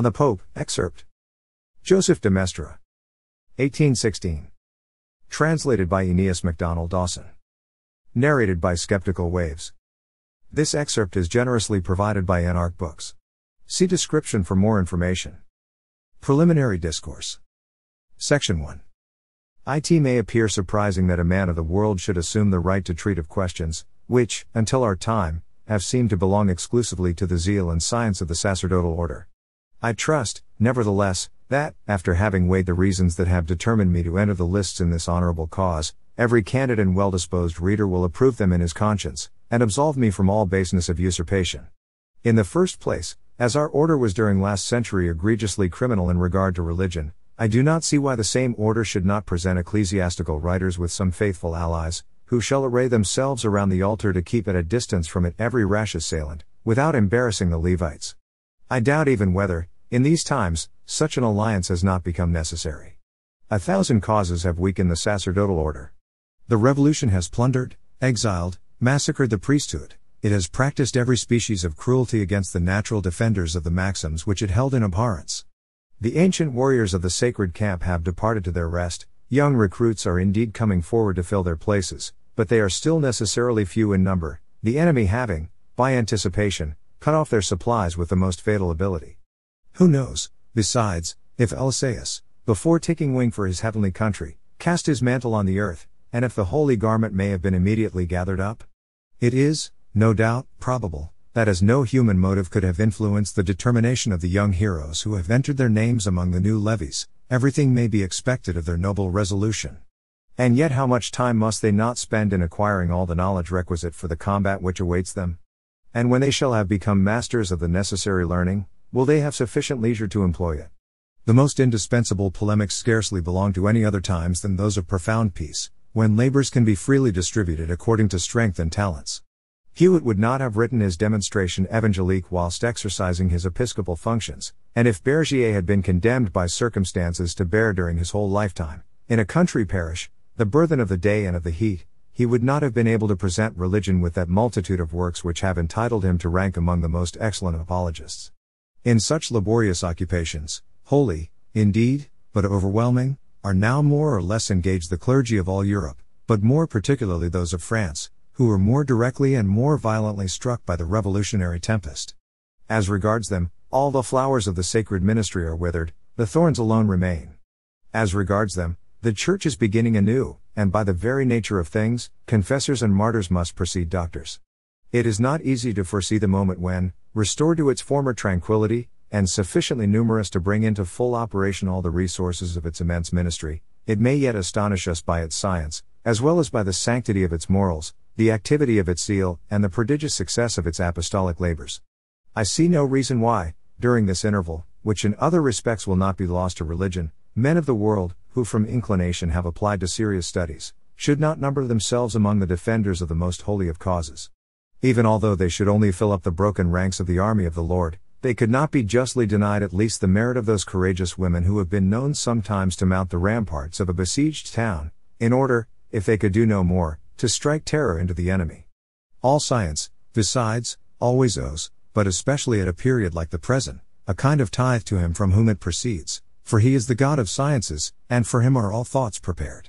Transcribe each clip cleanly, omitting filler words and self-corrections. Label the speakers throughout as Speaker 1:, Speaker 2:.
Speaker 1: On the Pope, Excerpt. Joseph de Maistre. 1816. Translated by Aeneas McDonell Dawson. Narrated by Skeptical Waves. This excerpt is generously provided by Anarch Books. See description for more information. Preliminary Discourse. Section 1. It may appear surprising that a man of the world should assume the right to treat of questions, which, until our time, have seemed to belong exclusively to the zeal and science of the sacerdotal order. I trust, nevertheless, that, after having weighed the reasons that have determined me to enter the lists in this honorable cause, every candid and well-disposed reader will approve them in his conscience, and absolve me from all baseness of usurpation. In the first place, as our order was during last century egregiously criminal in regard to religion, I do not see why the same order should not present ecclesiastical writers with some faithful allies, who shall array themselves around the altar to keep at a distance from it every rash assailant, without embarrassing the Levites. I doubt even whether, in these times, such an alliance has not become necessary. 1,000 causes have weakened the sacerdotal order. The revolution has plundered, exiled, massacred the priesthood. It has practiced every species of cruelty against the natural defenders of the maxims which it held in abhorrence. The ancient warriors of the sacred camp have departed to their rest. Young recruits are indeed coming forward to fill their places, but they are still necessarily few in number, the enemy having, by anticipation, cut off their supplies with the most fatal ability. Who knows, besides, if Eliseus, before taking wing for his heavenly country, cast his mantle on the earth, and if the holy garment may have been immediately gathered up? It is, no doubt, probable, that as no human motive could have influenced the determination of the young heroes who have entered their names among the new levies, everything may be expected of their noble resolution. And yet how much time must they not spend in acquiring all the knowledge requisite for the combat which awaits them? And when they shall have become masters of the necessary learning, will they have sufficient leisure to employ it? The most indispensable polemics scarcely belong to any other times than those of profound peace, when labors can be freely distributed according to strength and talents. Hewitt would not have written his Demonstration Evangelique whilst exercising his episcopal functions, and if Bergier had been condemned by circumstances to bear during his whole lifetime, in a country parish, the burthen of the day and of the heat, he would not have been able to present religion with that multitude of works which have entitled him to rank among the most excellent apologists. In such laborious occupations, holy, indeed, but overwhelming, are now more or less engaged the clergy of all Europe, but more particularly those of France, who were more directly and more violently struck by the revolutionary tempest. As regards them, all the flowers of the sacred ministry are withered, the thorns alone remain. As regards them, the Church is beginning anew, and by the very nature of things, confessors and martyrs must precede doctors. It is not easy to foresee the moment when, restored to its former tranquility, and sufficiently numerous to bring into full operation all the resources of its immense ministry, it may yet astonish us by its science, as well as by the sanctity of its morals, the activity of its zeal, and the prodigious success of its apostolic labors. I see no reason why, during this interval, which in other respects will not be lost to religion, men of the world, who from inclination have applied to serious studies, should not number themselves among the defenders of the most holy of causes. Even although they should only fill up the broken ranks of the army of the Lord, they could not be justly denied at least the merit of those courageous women who have been known sometimes to mount the ramparts of a besieged town, in order, if they could do no more, to strike terror into the enemy. All science, besides, always owes, but especially at a period like the present, a kind of tithe to him from whom it proceeds, for he is the God of sciences, and for him are all thoughts prepared.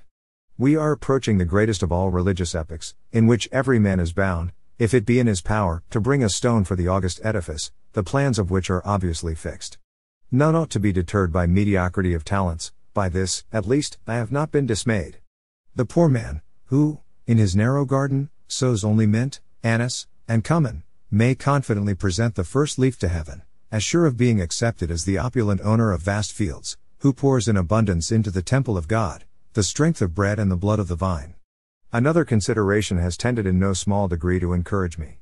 Speaker 1: We are approaching the greatest of all religious epochs, in which every man is bound, if it be in his power, to bring a stone for the august edifice, the plans of which are obviously fixed. None ought to be deterred by mediocrity of talents. By this, at least, I have not been dismayed. The poor man, who, in his narrow garden, sows only mint, anise, and cumin, may confidently present the first leaf to heaven, as sure of being accepted as the opulent owner of vast fields, who pours in abundance into the temple of God, the strength of bread and the blood of the vine. Another consideration has tended in no small degree to encourage me.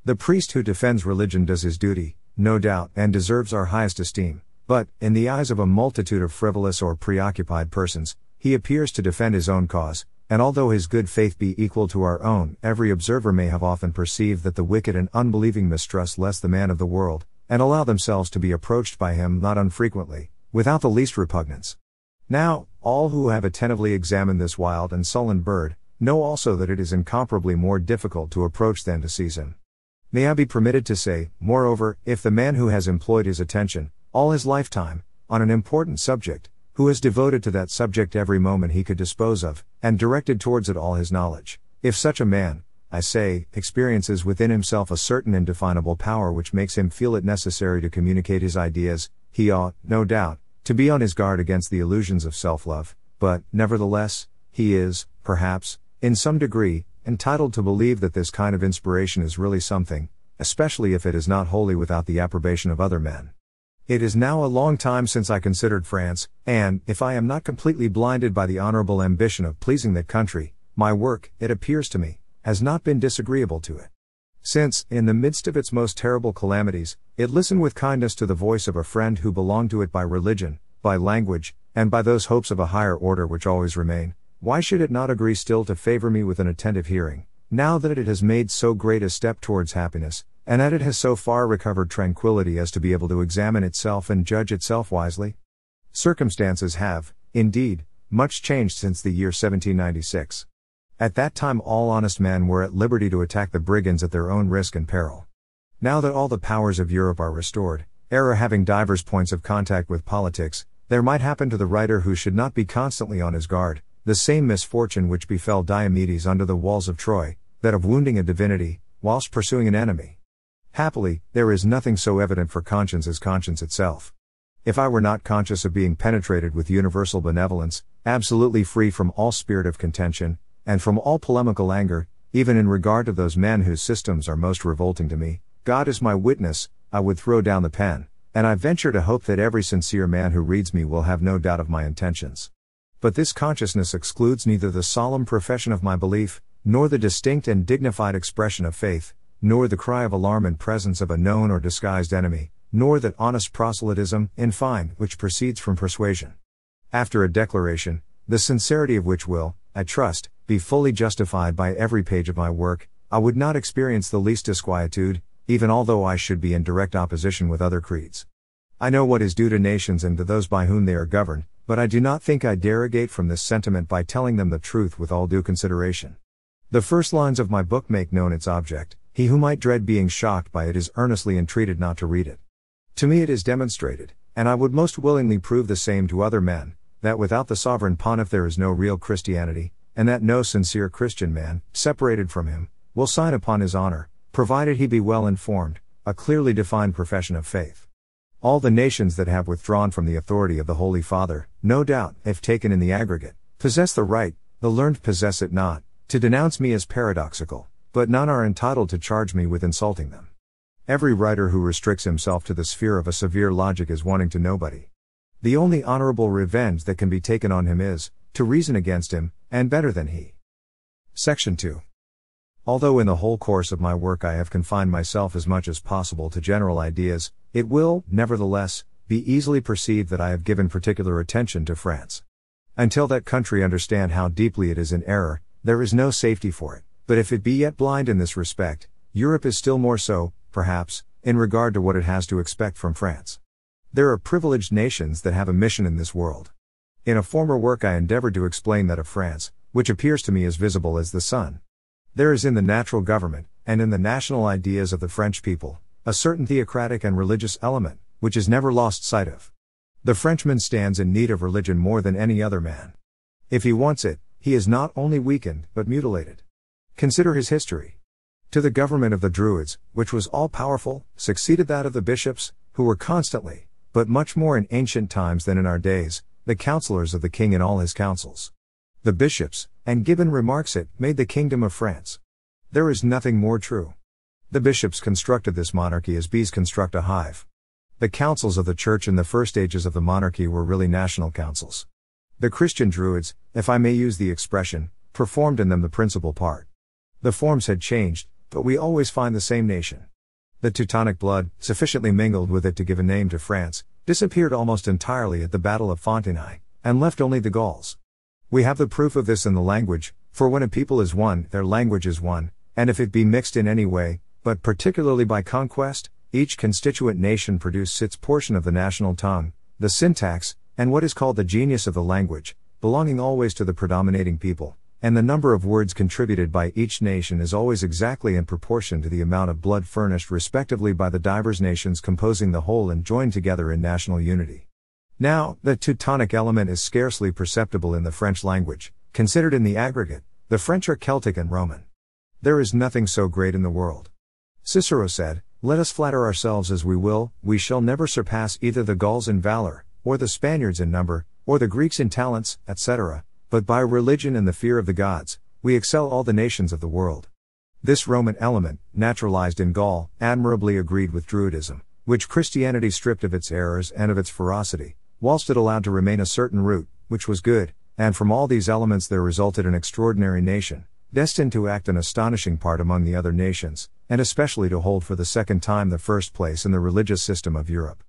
Speaker 1: The priest who defends religion does his duty, no doubt, and deserves our highest esteem, but, in the eyes of a multitude of frivolous or preoccupied persons, he appears to defend his own cause, and although his good faith be equal to our own, every observer may have often perceived that the wicked and unbelieving mistrust less the man of the world, and allow themselves to be approached by him not unfrequently, without the least repugnance. Now, all who have attentively examined this wild and sullen bird, know also that it is incomparably more difficult to approach than to seize him. May I be permitted to say, moreover, if the man who has employed his attention, all his lifetime, on an important subject, who has devoted to that subject every moment he could dispose of, and directed towards it all his knowledge. If such a man, I say, experiences within himself a certain indefinable power which makes him feel it necessary to communicate his ideas, he ought, no doubt, to be on his guard against the illusions of self-love, but, nevertheless, he is, perhaps, in some degree, entitled to believe that this kind of inspiration is really something, especially if it is not wholly without the approbation of other men. It is now a long time since I considered France, and, if I am not completely blinded by the honorable ambition of pleasing that country, my work, it appears to me, has not been disagreeable to it. Since, in the midst of its most terrible calamities, it listened with kindness to the voice of a friend who belonged to it by religion, by language, and by those hopes of a higher order which always remain, why should it not agree still to favor me with an attentive hearing, now that it has made so great a step towards happiness, and that it has so far recovered tranquility as to be able to examine itself and judge itself wisely? Circumstances have, indeed, much changed since the year 1796. At that time all honest men were at liberty to attack the brigands at their own risk and peril. Now that all the powers of Europe are restored, error having divers points of contact with politics, there might happen to the writer who should not be constantly on his guard, the same misfortune which befell Diomedes under the walls of Troy, that of wounding a divinity, whilst pursuing an enemy. Happily, there is nothing so evident for conscience as conscience itself. If I were not conscious of being penetrated with universal benevolence, absolutely free from all spirit of contention, and from all polemical anger, even in regard to those men whose systems are most revolting to me, God is my witness, I would throw down the pen, and I venture to hope that every sincere man who reads me will have no doubt of my intentions. But this consciousness excludes neither the solemn profession of my belief, nor the distinct and dignified expression of faith, nor the cry of alarm in presence of a known or disguised enemy, nor that honest proselytism, in fine, which proceeds from persuasion. After a declaration, the sincerity of which will, I trust, be fully justified by every page of my work, I would not experience the least disquietude, even although I should be in direct opposition with other creeds. I know what is due to nations and to those by whom they are governed, but I do not think I derogate from this sentiment by telling them the truth with all due consideration. The first lines of my book make known its object. He who might dread being shocked by it is earnestly entreated not to read it. To me it is demonstrated, and I would most willingly prove the same to other men, that without the sovereign pontiff there is no real Christianity, and that no sincere Christian man, separated from him, will sign upon his honor, provided he be well informed, a clearly defined profession of faith. All the nations that have withdrawn from the authority of the Holy Father, no doubt, if taken in the aggregate, possess the right, the learned possess it not, to denounce me as paradoxical, but none are entitled to charge me with insulting them. Every writer who restricts himself to the sphere of a severe logic is wanting to nobody. The only honorable revenge that can be taken on him is, to reason against him, and better than he. Section 2. Although in the whole course of my work I have confined myself as much as possible to general ideas, it will, nevertheless, be easily perceived that I have given particular attention to France. Until that country understand how deeply it is in error, there is no safety for it. But if it be yet blind in this respect, Europe is still more so, perhaps, in regard to what it has to expect from France. There are privileged nations that have a mission in this world. In a former work I endeavored to explain that of France, which appears to me as visible as the sun. There is in the natural government, and in the national ideas of the French people, a certain theocratic and religious element, which is never lost sight of. The Frenchman stands in need of religion more than any other man. If he wants it, he is not only weakened, but mutilated. Consider his history. To the government of the Druids, which was all-powerful, succeeded that of the bishops, who were constantly, but much more in ancient times than in our days, the counselors of the king in all his councils. The bishops, and Gibbon remarks it, made the kingdom of France. There is nothing more true. The bishops constructed this monarchy as bees construct a hive. The councils of the church in the first ages of the monarchy were really national councils. The Christian Druids, if I may use the expression, performed in them the principal part. The forms had changed, but we always find the same nation. The Teutonic blood, sufficiently mingled with it to give a name to France, disappeared almost entirely at the Battle of Fontenoy, and left only the Gauls. We have the proof of this in the language, for when a people is one, their language is one, and if it be mixed in any way, but particularly by conquest, each constituent nation produces its portion of the national tongue, the syntax, and what is called the genius of the language, belonging always to the predominating people, and the number of words contributed by each nation is always exactly in proportion to the amount of blood furnished respectively by the divers nations composing the whole and joined together in national unity. Now, the Teutonic element is scarcely perceptible in the French language. Considered in the aggregate, the French are Celtic and Roman. There is nothing so great in the world. Cicero said, "Let us flatter ourselves as we will, we shall never surpass either the Gauls in valor, or the Spaniards in number, or the Greeks in talents, etc., but by religion and the fear of the gods, we excel all the nations of the world." This Roman element, naturalized in Gaul, admirably agreed with Druidism, which Christianity stripped of its errors and of its ferocity, whilst it allowed to remain a certain root, which was good, and from all these elements there resulted an extraordinary nation, destined to act an astonishing part among the other nations, and especially to hold for the second time the first place in the religious system of Europe.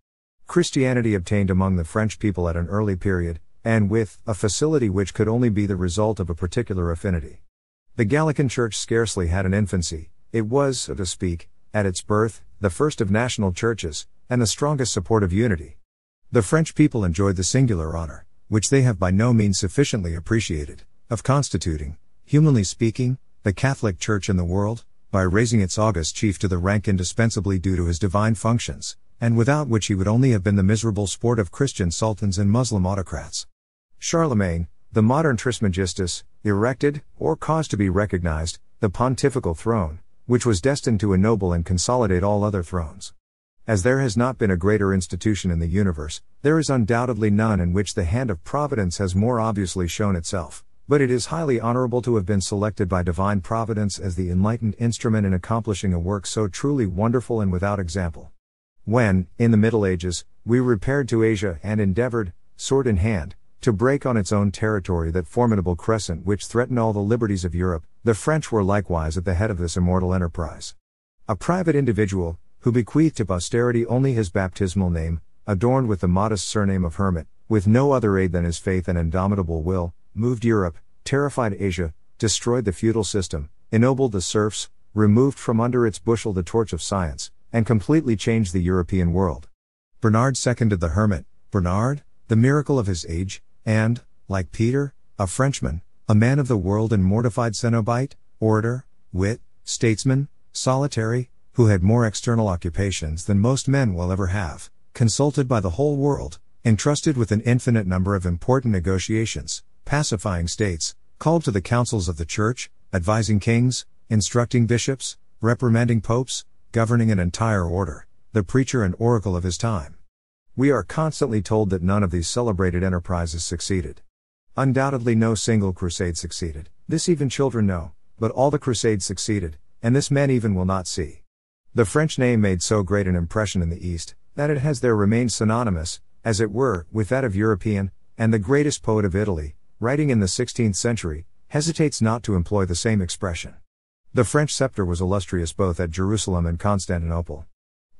Speaker 1: Christianity obtained among the French people at an early period, and with a facility which could only be the result of a particular affinity. The Gallican Church scarcely had an infancy; it was, so to speak, at its birth, the first of national churches, and the strongest support of unity. The French people enjoyed the singular honor, which they have by no means sufficiently appreciated, of constituting, humanly speaking, the Catholic Church in the world, by raising its august chief to the rank indispensably due to his divine functions, and without which he would only have been the miserable sport of Christian sultans and Muslim autocrats. Charlemagne, the modern Trismegistus, erected, or caused to be recognized, the pontifical throne, which was destined to ennoble and consolidate all other thrones. As there has not been a greater institution in the universe, there is undoubtedly none in which the hand of Providence has more obviously shown itself, but it is highly honorable to have been selected by divine Providence as the enlightened instrument in accomplishing a work so truly wonderful and without example. When, in the Middle Ages, we repaired to Asia and endeavored, sword in hand, to break on its own territory that formidable crescent which threatened all the liberties of Europe, the French were likewise at the head of this immortal enterprise. A private individual, who bequeathed to posterity only his baptismal name, adorned with the modest surname of hermit, with no other aid than his faith and indomitable will, moved Europe, terrified Asia, destroyed the feudal system, ennobled the serfs, removed from under its bushel the torch of science, and completely changed the European world. Bernard seconded the hermit, Bernard, the miracle of his age, and, like Peter, a Frenchman, a man of the world and mortified cenobite, orator, wit, statesman, solitary, who had more external occupations than most men will ever have, consulted by the whole world, entrusted with an infinite number of important negotiations, pacifying states, called to the councils of the Church, advising kings, instructing bishops, reprimanding popes, governing an entire order, the preacher and oracle of his time. We are constantly told that none of these celebrated enterprises succeeded. Undoubtedly no single crusade succeeded, this even children know, but all the crusades succeeded, and this men even will not see. The French name made so great an impression in the East, that it has there remained synonymous, as it were, with that of European, and the greatest poet of Italy, writing in the 16th century, hesitates not to employ the same expression. The French scepter was illustrious both at Jerusalem and Constantinople.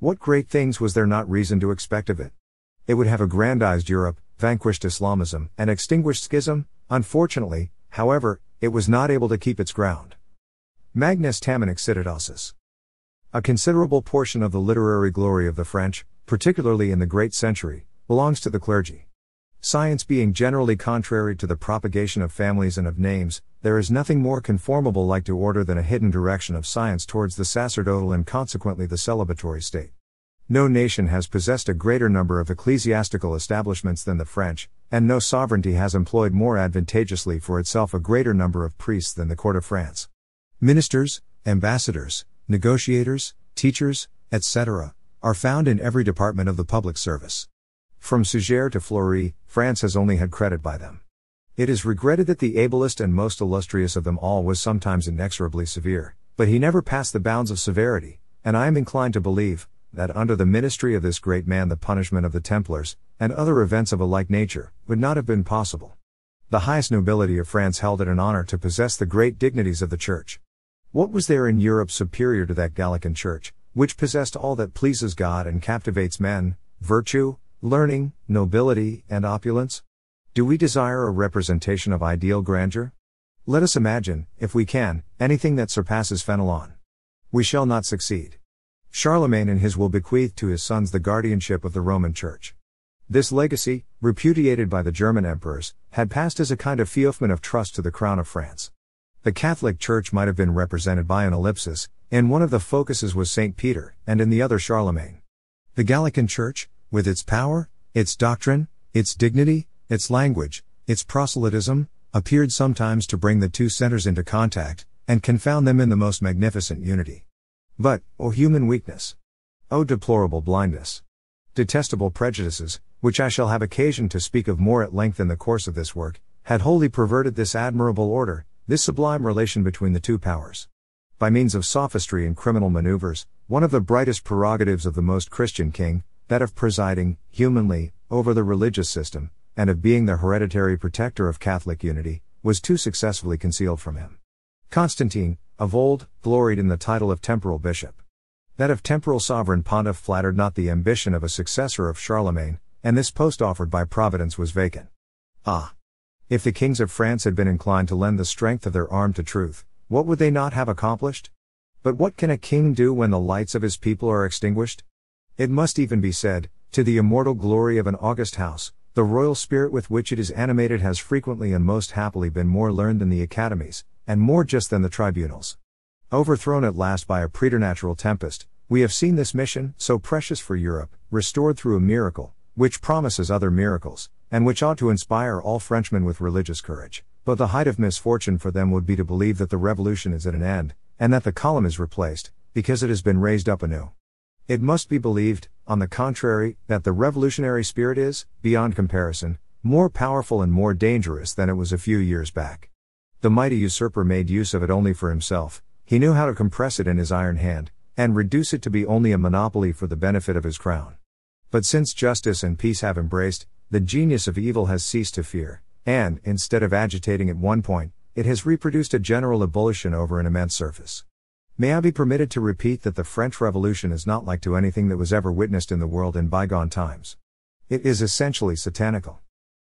Speaker 1: What great things was there not reason to expect of it? It would have aggrandized Europe, vanquished Islamism, and extinguished schism. Unfortunately, however, it was not able to keep its ground. Magnis tamen excidit ossus. A considerable portion of the literary glory of the French, particularly in the great century, belongs to the clergy. Science being generally contrary to the propagation of families and of names, there is nothing more conformable like to order than a hidden direction of science towards the sacerdotal and consequently the celibatary state. No nation has possessed a greater number of ecclesiastical establishments than the French, and no sovereignty has employed more advantageously for itself a greater number of priests than the court of France. Ministers, ambassadors, negotiators, teachers, etc., are found in every department of the public service. From Suger to Fleury, France has only had credit by them. It is regretted that the ablest and most illustrious of them all was sometimes inexorably severe, but he never passed the bounds of severity, and I am inclined to believe that under the ministry of this great man the punishment of the Templars, and other events of a like nature, would not have been possible. The highest nobility of France held it an honor to possess the great dignities of the Church. What was there in Europe superior to that Gallican Church, which possessed all that pleases God and captivates men, virtue, learning, nobility, and opulence? Do we desire a representation of ideal grandeur? Let us imagine, if we can, anything that surpasses Fenelon. We shall not succeed. Charlemagne in his will bequeathed to his sons the guardianship of the Roman Church. This legacy, repudiated by the German emperors, had passed as a kind of feoffment of trust to the crown of France. The Catholic Church might have been represented by an ellipsis, in one of the focuses was St. Peter, and in the other Charlemagne. The Gallican Church, with its power, its doctrine, its dignity, its language, its proselytism, appeared sometimes to bring the two centers into contact, and confound them in the most magnificent unity. But, O human weakness! O deplorable blindness! Detestable prejudices, which I shall have occasion to speak of more at length in the course of this work, had wholly perverted this admirable order, this sublime relation between the two powers. By means of sophistry and criminal maneuvers, one of the brightest prerogatives of the most Christian king, that of presiding, humanly, over the religious system, and of being the hereditary protector of Catholic unity, was too successfully concealed from him. Constantine, of old, gloried in the title of temporal bishop. That of temporal sovereign pontiff flattered not the ambition of a successor of Charlemagne, and this post offered by Providence was vacant. Ah! If the kings of France had been inclined to lend the strength of their arm to truth, what would they not have accomplished? But what can a king do when the lights of his people are extinguished? It must even be said, to the immortal glory of an august house, the royal spirit with which it is animated has frequently and most happily been more learned than the academies, and more just than the tribunals. Overthrown at last by a preternatural tempest, we have seen this mission, so precious for Europe, restored through a miracle, which promises other miracles, and which ought to inspire all Frenchmen with religious courage. But the height of misfortune for them would be to believe that the revolution is at an end, and that the column is replaced, because it has been raised up anew. It must be believed, on the contrary, that the revolutionary spirit is, beyond comparison, more powerful and more dangerous than it was a few years back. The mighty usurper made use of it only for himself. He knew how to compress it in his iron hand, and reduce it to be only a monopoly for the benefit of his crown. But since justice and peace have embraced, the genius of evil has ceased to fear, and, instead of agitating at one point, it has reproduced a general ebullition over an immense surface. May I be permitted to repeat that the French Revolution is not like to anything that was ever witnessed in the world in bygone times. It is essentially satanical.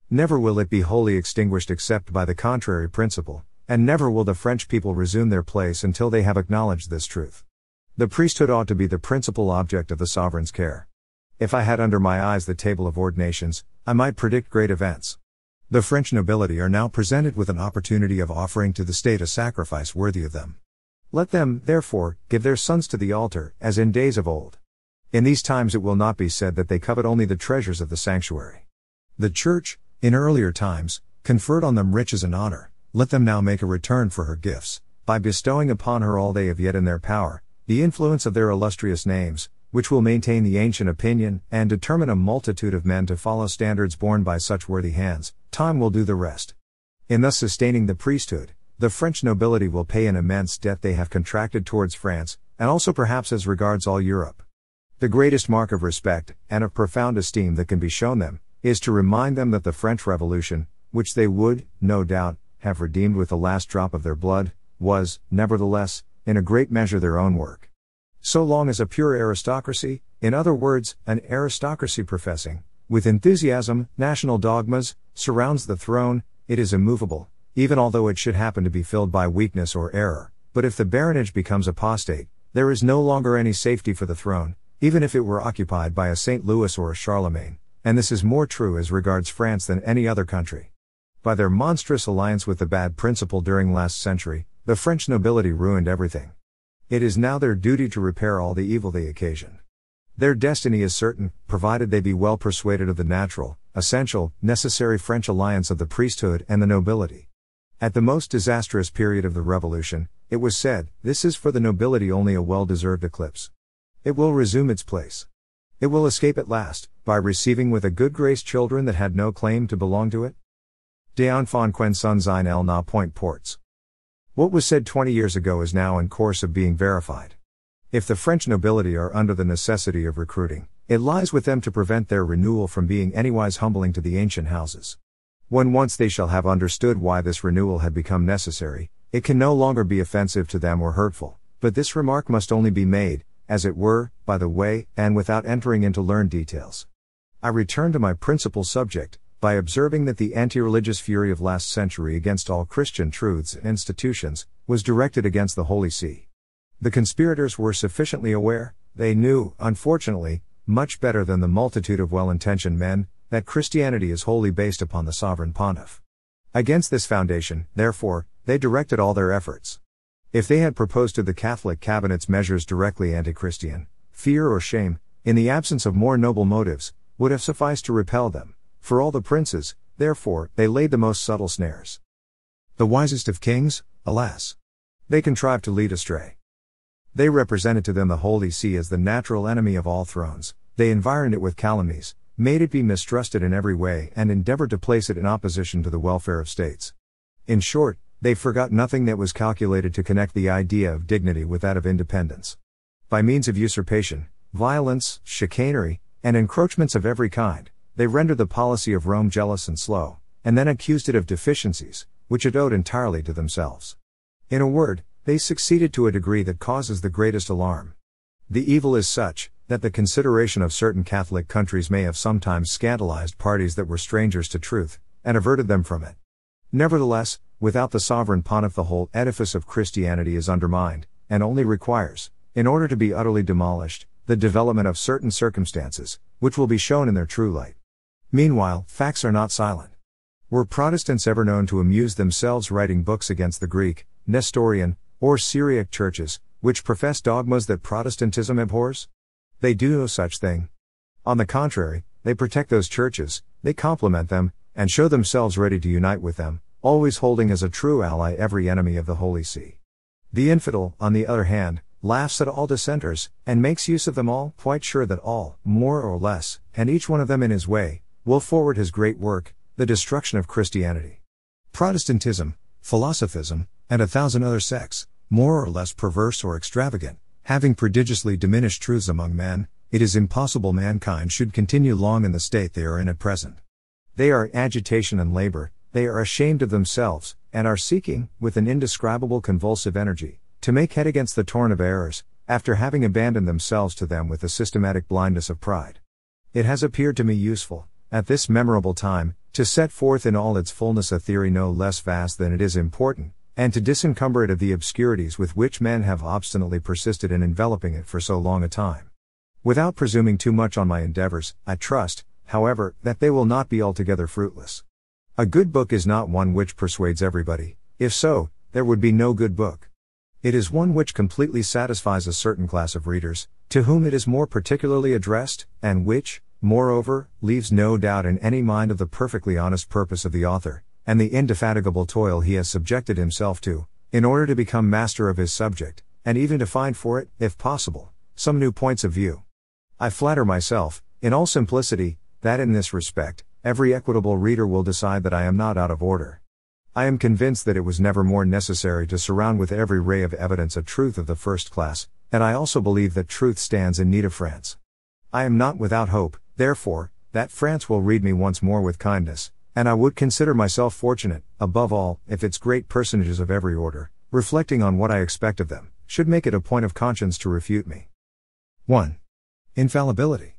Speaker 1: Never will it be wholly extinguished except by the contrary principle, and never will the French people resume their place until they have acknowledged this truth. The priesthood ought to be the principal object of the sovereign's care. If I had under my eyes the table of ordinations, I might predict great events. The French nobility are now presented with an opportunity of offering to the state a sacrifice worthy of them. Let them, therefore, give their sons to the altar, as in days of old. In these times it will not be said that they covet only the treasures of the sanctuary. The Church, in earlier times, conferred on them riches and honor. Let them now make a return for her gifts, by bestowing upon her all they have yet in their power, the influence of their illustrious names, which will maintain the ancient opinion, and determine a multitude of men to follow standards borne by such worthy hands. Time will do the rest. In thus sustaining the priesthood, the French nobility will pay an immense debt they have contracted towards France, and also perhaps as regards all Europe. The greatest mark of respect, and of profound esteem that can be shown them, is to remind them that the French Revolution, which they would, no doubt, have redeemed with the last drop of their blood, was, nevertheless, in a great measure their own work. So long as a pure aristocracy, in other words, an aristocracy professing, with enthusiasm, national dogmas, surrounds the throne, it is immovable, even although it should happen to be filled by weakness or error. But if the baronage becomes apostate, there is no longer any safety for the throne, even if it were occupied by a St. Louis or a Charlemagne, and this is more true as regards France than any other country. By their monstrous alliance with the bad principle during last century, the French nobility ruined everything. It is now their duty to repair all the evil they occasioned. Their destiny is certain, provided they be well persuaded of the natural, essential, necessary French alliance of the priesthood and the nobility. At the most disastrous period of the Revolution, it was said, "This is for the nobility only a well-deserved eclipse." It will resume its place. It will escape at last, by receiving with a good grace children that had no claim to belong to it. Des enfants qui ne sont n'a point ports. What was said 20 years ago is now in course of being verified. If the French nobility are under the necessity of recruiting, it lies with them to prevent their renewal from being anywise humbling to the ancient houses. When once they shall have understood why this renewal had become necessary, it can no longer be offensive to them or hurtful, but this remark must only be made, as it were, by the way, and without entering into learned details. I return to my principal subject, by observing that the anti-religious fury of last century against all Christian truths and institutions, was directed against the Holy See. The conspirators were sufficiently aware, they knew, unfortunately, much better than the multitude of well-intentioned men, that Christianity is wholly based upon the sovereign pontiff. Against this foundation, therefore, they directed all their efforts. If they had proposed to the Catholic cabinets measures directly anti-Christian, fear or shame, in the absence of more noble motives, would have sufficed to repel them. For all the princes, therefore, they laid the most subtle snares. The wisest of kings, alas! They contrived to lead astray. They represented to them the Holy See as the natural enemy of all thrones, they environed it with calumnies, made it be mistrusted in every way and endeavored to place it in opposition to the welfare of states. In short, they forgot nothing that was calculated to connect the idea of dignity with that of independence. By means of usurpation, violence, chicanery, and encroachments of every kind, they rendered the policy of Rome jealous and slow, and then accused it of deficiencies, which it owed entirely to themselves. In a word, they succeeded to a degree that causes the greatest alarm. The evil is such, that the consideration of certain Catholic countries may have sometimes scandalized parties that were strangers to truth, and averted them from it. Nevertheless, without the sovereign pontiff the whole edifice of Christianity is undermined, and only requires, in order to be utterly demolished, the development of certain circumstances, which will be shown in their true light. Meanwhile, facts are not silent. Were Protestants ever known to amuse themselves writing books against the Greek, Nestorian, or Syriac churches, which profess dogmas that Protestantism abhors? They do no such thing. On the contrary, they protect those churches, they compliment them, and show themselves ready to unite with them, always holding as a true ally every enemy of the Holy See. The infidel, on the other hand, laughs at all dissenters, and makes use of them all, quite sure that all, more or less, and each one of them in his way, will forward his great work, the destruction of Christianity. Protestantism, philosophism, and 1,000 other sects, more or less perverse or extravagant, having prodigiously diminished truths among men, it is impossible mankind should continue long in the state they are in at present. They are in agitation and labor, they are ashamed of themselves, and are seeking, with an indescribable convulsive energy, to make head against the torrent of errors, after having abandoned themselves to them with the systematic blindness of pride. It has appeared to me useful, at this memorable time, to set forth in all its fullness a theory no less vast than it is important, and to disencumber it of the obscurities with which men have obstinately persisted in enveloping it for so long a time. Without presuming too much on my endeavors, I trust, however, that they will not be altogether fruitless. A good book is not one which persuades everybody; if so, there would be no good book. It is one which completely satisfies a certain class of readers, to whom it is more particularly addressed, and which, moreover, leaves no doubt in any mind of the perfectly honest purpose of the author, and the indefatigable toil he has subjected himself to, in order to become master of his subject, and even to find for it, if possible, some new points of view. I flatter myself, in all simplicity, that in this respect, every equitable reader will decide that I am not out of order. I am convinced that it was never more necessary to surround with every ray of evidence a truth of the first class, and I also believe that truth stands in need of France. I am not without hope, therefore, that France will read me once more with kindness, and I would consider myself fortunate, above all, if its great personages of every order, reflecting on what I expect of them, should make it a point of conscience to refute me. 1. Infallibility.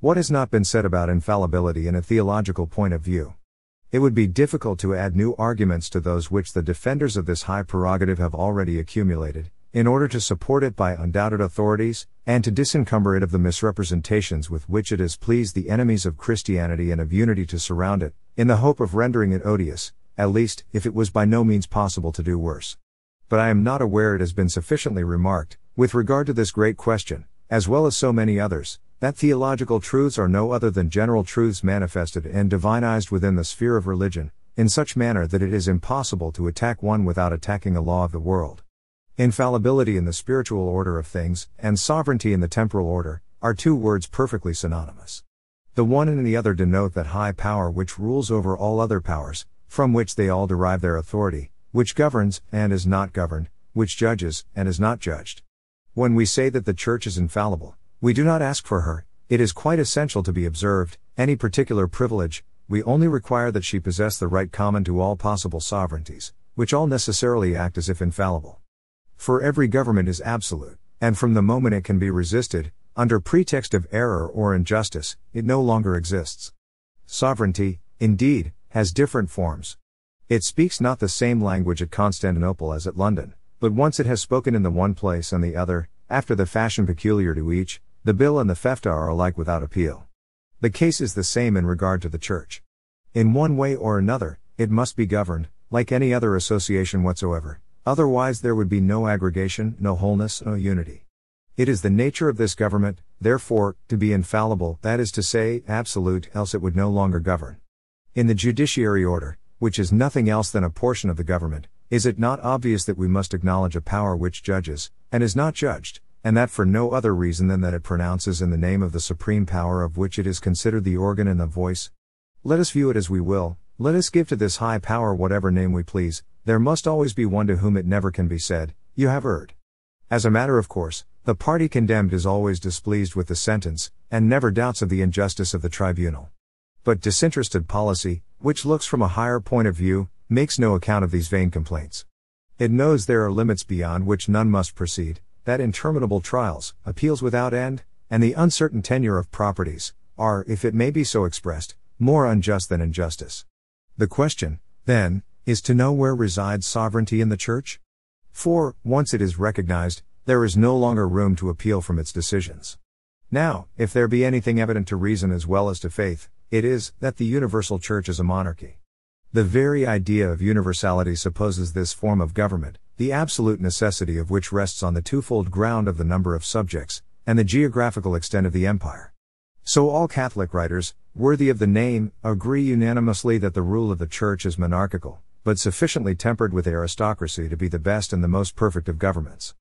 Speaker 1: What has not been said about infallibility in a theological point of view? It would be difficult to add new arguments to those which the defenders of this high prerogative have already accumulated, in order to support it by undoubted authorities, and to disencumber it of the misrepresentations with which it has pleased the enemies of Christianity and of unity to surround it, in the hope of rendering it odious, at least, if it was by no means possible to do worse. But I am not aware it has been sufficiently remarked, with regard to this great question, as well as so many others, that theological truths are no other than general truths manifested and divinized within the sphere of religion, in such manner that it is impossible to attack one without attacking a law of the world. Infallibility in the spiritual order of things, and sovereignty in the temporal order, are two words perfectly synonymous. The one and the other denote that high power which rules over all other powers, from which they all derive their authority, which governs, and is not governed, which judges, and is not judged. When we say that the Church is infallible, we do not ask for her, it is quite essential to be observed, any particular privilege, we only require that she possess the right common to all possible sovereignties, which all necessarily act as if infallible. For every government is absolute, and from the moment it can be resisted, under pretext of error or injustice, it no longer exists. Sovereignty, indeed, has different forms. It speaks not the same language at Constantinople as at London, but once it has spoken in the one place and the other, after the fashion peculiar to each, the bill and the fefta are alike without appeal. The case is the same in regard to the Church. In one way or another, it must be governed, like any other association whatsoever, otherwise there would be no aggregation, no wholeness, no unity. It is the nature of this government, therefore, to be infallible, that is to say, absolute, else it would no longer govern. In the judiciary order, which is nothing else than a portion of the government, is it not obvious that we must acknowledge a power which judges, and is not judged, and that for no other reason than that it pronounces in the name of the supreme power of which it is considered the organ and the voice? Let us view it as we will, let us give to this high power whatever name we please, there must always be one to whom it never can be said, "You have erred." As a matter of course, the party condemned is always displeased with the sentence, and never doubts of the injustice of the tribunal. But disinterested policy, which looks from a higher point of view, makes no account of these vain complaints. It knows there are limits beyond which none must proceed, that interminable trials, appeals without end, and the uncertain tenure of properties, are, if it may be so expressed, more unjust than injustice. The question, then, is to know where resides sovereignty in the Church? For, once it is recognized, there is no longer room to appeal from its decisions. Now, if there be anything evident to reason as well as to faith, it is, that the universal Church is a monarchy. The very idea of universality supposes this form of government, the absolute necessity of which rests on the twofold ground of the number of subjects, and the geographical extent of the empire. So all Catholic writers, worthy of the name, agree unanimously that the rule of the Church is monarchical, but sufficiently tempered with aristocracy to be the best and the most perfect of governments.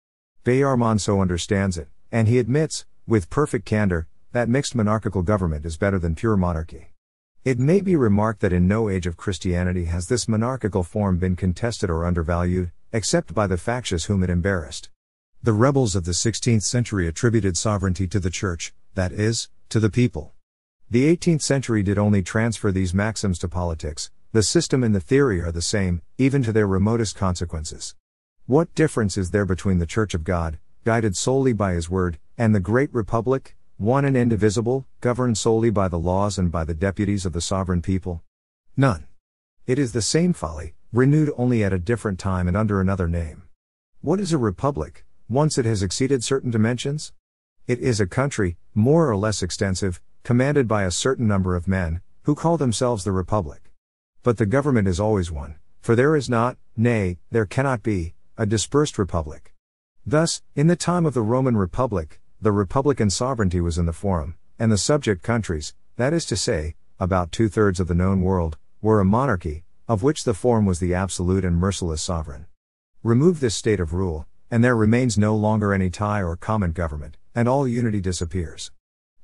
Speaker 1: Bayarmont so understands it, and he admits, with perfect candor, that mixed monarchical government is better than pure monarchy. It may be remarked that in no age of Christianity has this monarchical form been contested or undervalued, except by the factious whom it embarrassed. The rebels of the 16th century attributed sovereignty to the Church, that is, to the people. The 18th century did only transfer these maxims to politics. The system and the theory are the same, even to their remotest consequences. What difference is there between the Church of God, guided solely by His Word, and the great Republic, one and indivisible, governed solely by the laws and by the deputies of the sovereign people? None. It is the same folly, renewed only at a different time and under another name. What is a republic, once it has exceeded certain dimensions? It is a country, more or less extensive, commanded by a certain number of men, who call themselves the Republic. But the government is always one, for there is not, nay, there cannot be, a dispersed republic. Thus, in the time of the Roman Republic, the republican sovereignty was in the forum, and the subject countries, that is to say, about 2/3 of the known world, were a monarchy, of which the forum was the absolute and merciless sovereign. Remove this state of rule, and there remains no longer any tie or common government, and all unity disappears.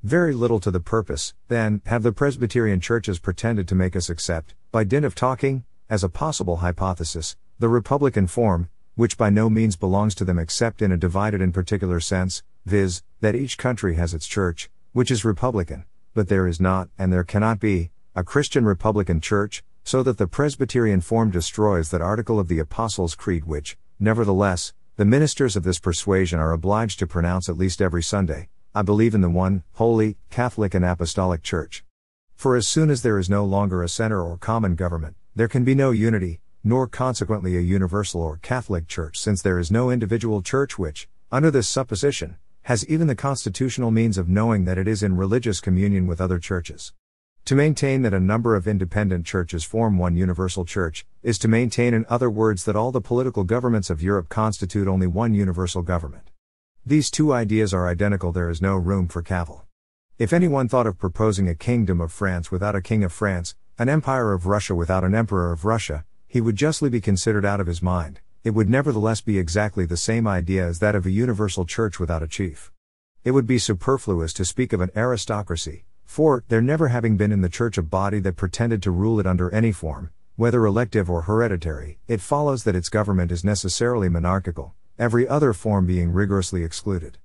Speaker 1: Very little to the purpose, then, have the Presbyterian churches pretended to make us accept, by dint of talking, as a possible hypothesis, the republican form, which by no means belongs to them except in a divided and particular sense, viz., that each country has its church, which is republican, but there is not, and there cannot be, a Christian republican church, so that the Presbyterian form destroys that article of the Apostles' Creed which, nevertheless, the ministers of this persuasion are obliged to pronounce at least every Sunday: I believe in the one, holy, Catholic and Apostolic Church. For as soon as there is no longer a center or common government, there can be no unity, nor consequently a universal or Catholic Church, since there is no individual church which, under this supposition, has even the constitutional means of knowing that it is in religious communion with other churches. To maintain that a number of independent churches form one universal church, is to maintain in other words that all the political governments of Europe constitute only one universal government. These two ideas are identical. There is no room for cavil. If anyone thought of proposing a kingdom of France without a king of France, an empire of Russia without an emperor of Russia, he would justly be considered out of his mind. It would nevertheless be exactly the same idea as that of a universal church without a chief. It would be superfluous to speak of an aristocracy, for, there never having been in the Church a body that pretended to rule it under any form, whether elective or hereditary, it follows that its government is necessarily monarchical, every other form being rigorously excluded.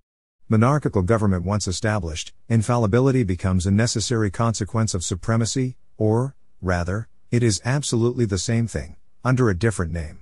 Speaker 1: Monarchical government once established, infallibility becomes a necessary consequence of supremacy, or, rather, it is absolutely the same thing, under a different name.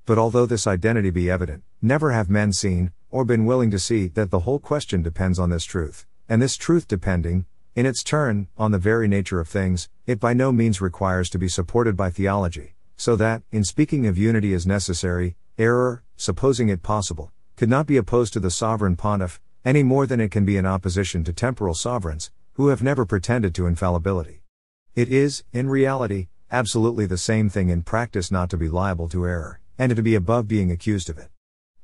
Speaker 1: But although this identity be evident, never have men seen, or been willing to see, that the whole question depends on this truth, and this truth depending, in its turn, on the very nature of things, it by no means requires to be supported by theology, so that, in speaking of unity as necessary, error, supposing it possible, could not be opposed to the sovereign pontiff, any more than it can be in opposition to temporal sovereigns, who have never pretended to infallibility. It is, in reality, absolutely the same thing in practice not to be liable to error, and to be above being accused of it.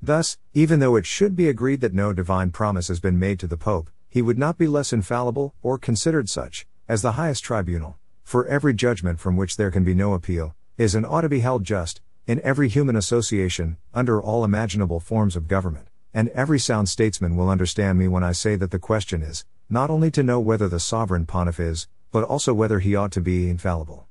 Speaker 1: Thus, even though it should be agreed that no divine promise has been made to the Pope, he would not be less infallible, or considered such, as the highest tribunal, for every judgment from which there can be no appeal, is and ought to be held just, in every human association, under all imaginable forms of government, and every sound statesman will understand me when I say that the question is, not only to know whether the sovereign pontiff is, but also whether he ought to be infallible.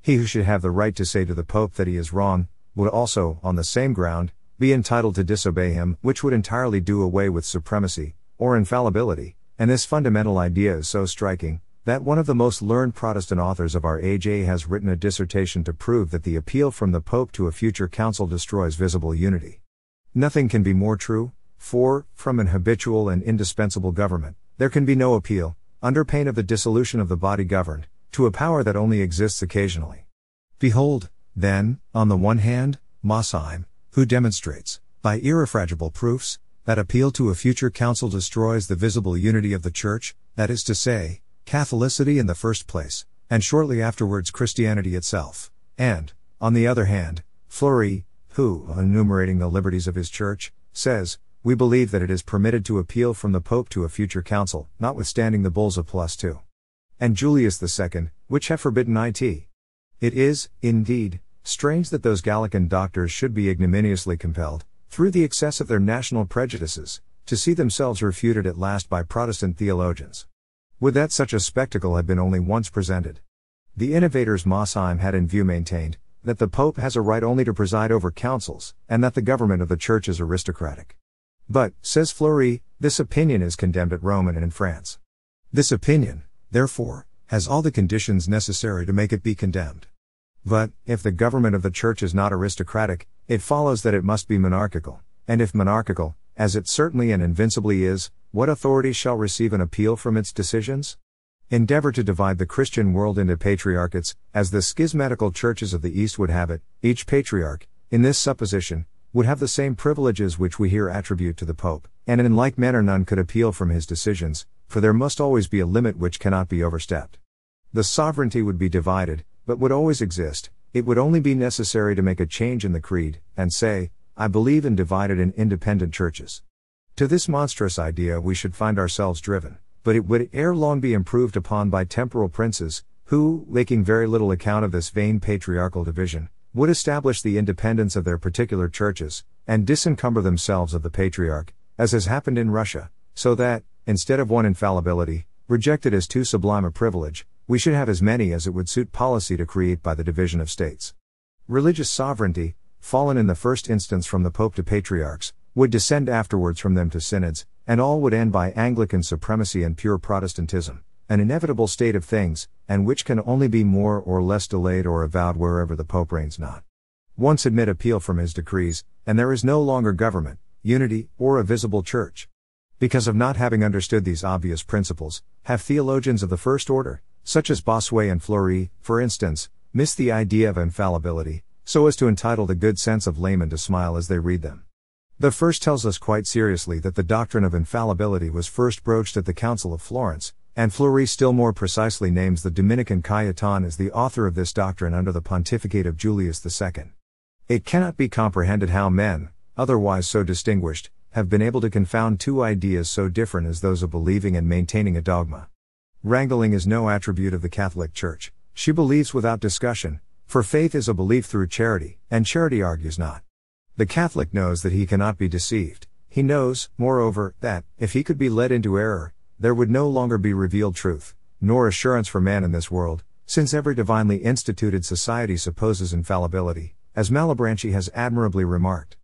Speaker 1: He who should have the right to say to the Pope that he is wrong, would also, on the same ground, be entitled to disobey him, which would entirely do away with supremacy, or infallibility, and this fundamental idea is so striking, that one of the most learned Protestant authors of our age has written a dissertation to prove that the appeal from the Pope to a future council destroys visible unity. Nothing can be more true, for, from an habitual and indispensable government, there can be no appeal, under pain of the dissolution of the body governed, to a power that only exists occasionally. Behold, then, on the one hand, Maistre, who demonstrates, by irrefragable proofs, that appeal to a future council destroys the visible unity of the Church, that is to say, Catholicity in the first place, and shortly afterwards Christianity itself, and, on the other hand, Fleury, who, enumerating the liberties of his Church, says, we believe that it is permitted to appeal from the Pope to a future council, notwithstanding the bulls of +2. And Julius II, which have forbidden it. It is, indeed, strange that those Gallican doctors should be ignominiously compelled, through the excess of their national prejudices, to see themselves refuted at last by Protestant theologians. Would that such a spectacle had been only once presented. The innovators Maistre had in view maintained, that the Pope has a right only to preside over councils, and that the government of the Church is aristocratic. But, says Fleury, this opinion is condemned at Rome and in France. This opinion, therefore, has all the conditions necessary to make it be condemned. But, if the government of the Church is not aristocratic, it follows that it must be monarchical, and if monarchical, as it certainly and invincibly is, what authority shall receive an appeal from its decisions? Endeavor to divide the Christian world into patriarchates, as the schismatical churches of the East would have it. Each patriarch, in this supposition, would have the same privileges which we here attribute to the Pope, and in like manner none could appeal from his decisions, for there must always be a limit which cannot be overstepped. The sovereignty would be divided, but would always exist. It would only be necessary to make a change in the creed, and say, I believe in divided and independent churches. To this monstrous idea we should find ourselves driven, but it would ere long be improved upon by temporal princes, who, making very little account of this vain patriarchal division, would establish the independence of their particular churches, and disencumber themselves of the patriarch, as has happened in Russia, so that, instead of one infallibility, rejected as too sublime a privilege, we should have as many as it would suit policy to create by the division of states. Religious sovereignty, fallen in the first instance from the Pope to patriarchs, would descend afterwards from them to synods, and all would end by Anglican supremacy and pure Protestantism, an inevitable state of things, and which can only be more or less delayed or avowed wherever the Pope reigns not. Once admit appeal from his decrees, and there is no longer government, unity, or a visible Church. Because of not having understood these obvious principles, have theologians of the first order, such as Bossuet and Fleury, for instance, missed the idea of infallibility, so as to entitle the good sense of laymen to smile as they read them. The first tells us quite seriously that the doctrine of infallibility was first broached at the Council of Florence, and Fleury still more precisely names the Dominican Cajetan as the author of this doctrine under the pontificate of Julius II. It cannot be comprehended how men, otherwise so distinguished, have been able to confound two ideas so different as those of believing and maintaining a dogma. Wrangling is no attribute of the Catholic Church. She believes without discussion, for faith is a belief through charity, and charity argues not. The Catholic knows that he cannot be deceived. He knows, moreover, that, if he could be led into error, there would no longer be revealed truth, nor assurance for man in this world, since every divinely instituted society supposes infallibility, as Malebranche has admirably remarked.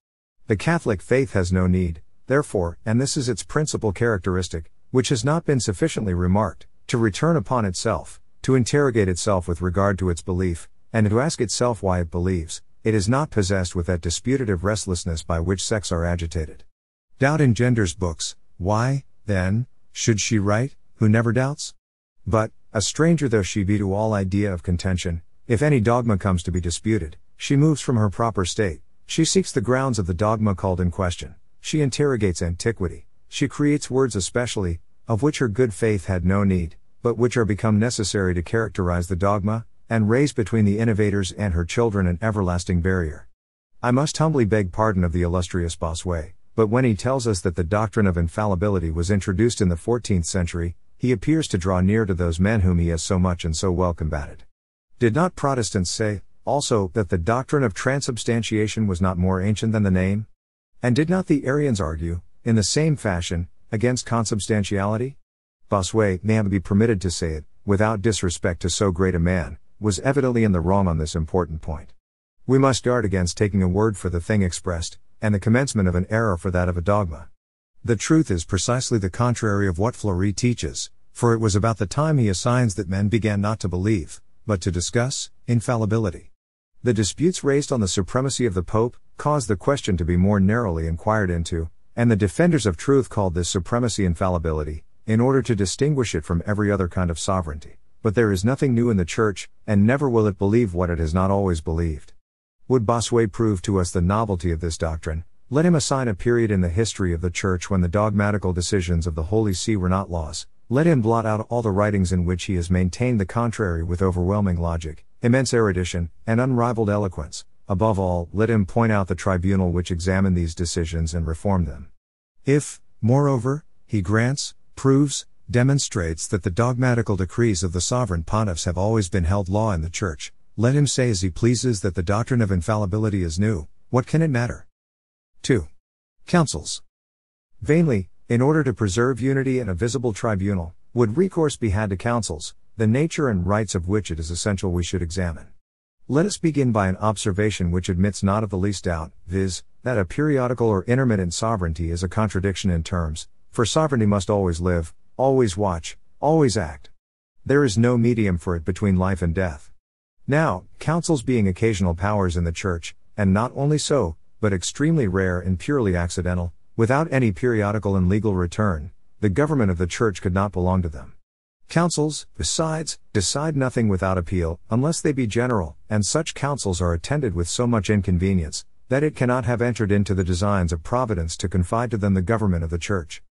Speaker 1: The Catholic faith has no need, therefore, and this is its principal characteristic, which has not been sufficiently remarked, to return upon itself, to interrogate itself with regard to its belief, and to ask itself why it believes. It is not possessed with that disputative restlessness by which sects are agitated. Doubt engenders books. Why, then, should she write, who never doubts? But, a stranger though she be to all idea of contention, if any dogma comes to be disputed, she moves from her proper state, she seeks the grounds of the dogma called in question, she interrogates antiquity, she creates words especially, of which her good faith had no need, but which are become necessary to characterize the dogma, and raise between the innovators and her children an everlasting barrier. I must humbly beg pardon of the illustrious Bossuet, but when he tells us that the doctrine of infallibility was introduced in the 14th century, he appears to draw near to those men whom he has so much and so well combated. Did not Protestants say, also, that the doctrine of transubstantiation was not more ancient than the name? And did not the Arians argue, in the same fashion, against consubstantiality? Bossuet, may I be permitted to say it, without disrespect to so great a man, was evidently in the wrong on this important point. We must guard against taking a word for the thing expressed, and the commencement of an error for that of a dogma. The truth is precisely the contrary of what Fleury teaches, for it was about the time he assigns that men began not to believe, but to discuss, infallibility. The disputes raised on the supremacy of the Pope, caused the question to be more narrowly inquired into, and the defenders of truth called this supremacy infallibility, in order to distinguish it from every other kind of sovereignty. But there is nothing new in the Church, and never will it believe what it has not always believed. Would Bossuet prove to us the novelty of this doctrine, let him assign a period in the history of the Church when the dogmatical decisions of the Holy See were not laws, let him blot out all the writings in which he has maintained the contrary with overwhelming logic, immense erudition, and unrivaled eloquence. Above all, let him point out the tribunal which examined these decisions and reformed them. If, moreover, he grants, proves, demonstrates that the dogmatical decrees of the sovereign pontiffs have always been held law in the Church, let him say as he pleases that the doctrine of infallibility is new. What can it matter? 2. Councils. Vainly, in order to preserve unity in a visible tribunal, would recourse be had to councils, the nature and rights of which it is essential we should examine. Let us begin by an observation which admits not of the least doubt, viz., that a periodical or intermittent sovereignty is a contradiction in terms, for sovereignty must always live, always watch, always act. There is no medium for it between life and death. Now, councils being occasional powers in the Church, and not only so, but extremely rare and purely accidental, without any periodical and legal return, the government of the Church could not belong to them. Councils, besides, decide nothing without appeal, unless they be general, and such councils are attended with so much inconvenience, that it cannot have entered into the designs of Providence to confide to them the government of the Church.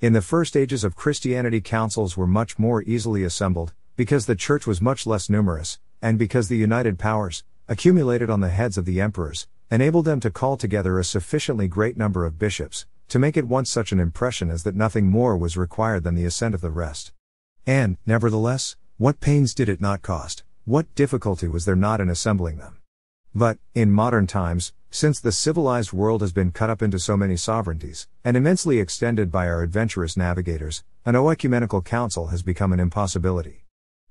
Speaker 1: In the first ages of Christianity, councils were much more easily assembled, because the Church was much less numerous, and because the united powers, accumulated on the heads of the emperors, enabled them to call together a sufficiently great number of bishops, to make at once such an impression as that nothing more was required than the assent of the rest. And, nevertheless, what pains did it not cost, what difficulty was there not in assembling them? But, in modern times, since the civilized world has been cut up into so many sovereignties, and immensely extended by our adventurous navigators, an oecumenical council has become an impossibility.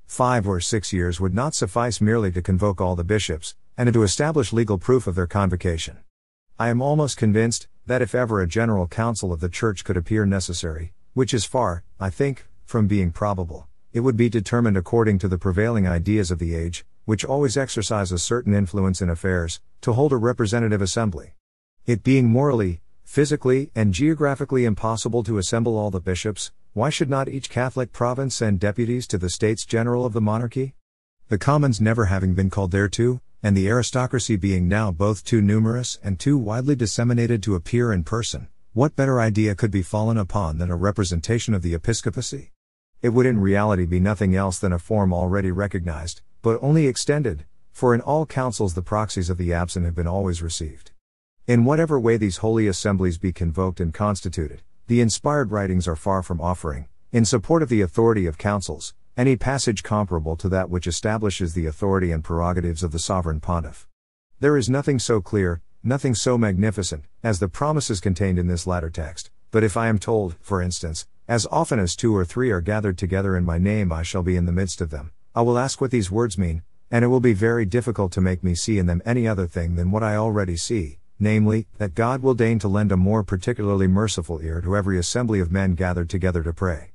Speaker 1: 5 or 6 years would not suffice merely to convoke all the bishops, and to establish legal proof of their convocation. I am almost convinced, that if ever a general council of the Church could appear necessary, which is far, I think, from being probable, it would be determined according to the prevailing ideas of the age, which always exercise a certain influence in affairs, to hold a representative assembly. It being morally, physically, and geographically impossible to assemble all the bishops, why should not each Catholic province send deputies to the States General of the monarchy? The commons never having been called thereto, and the aristocracy being now both too numerous and too widely disseminated to appear in person, what better idea could be fallen upon than a representation of the episcopacy? It would in reality be nothing else than a form already recognized, but only extended, for in all councils the proxies of the absent have been always received. In whatever way these holy assemblies be convoked and constituted, the inspired writings are far from offering, in support of the authority of councils, any passage comparable to that which establishes the authority and prerogatives of the sovereign pontiff. There is nothing so clear, nothing so magnificent, as the promises contained in this latter text, but if I am told, for instance, as often as 2 or 3 are gathered together in my name I shall be in the midst of them, I will ask what these words mean, and it will be very difficult to make me see in them any other thing than what I already see, namely, that God will deign to lend a more particularly merciful ear to every assembly of men gathered together to pray.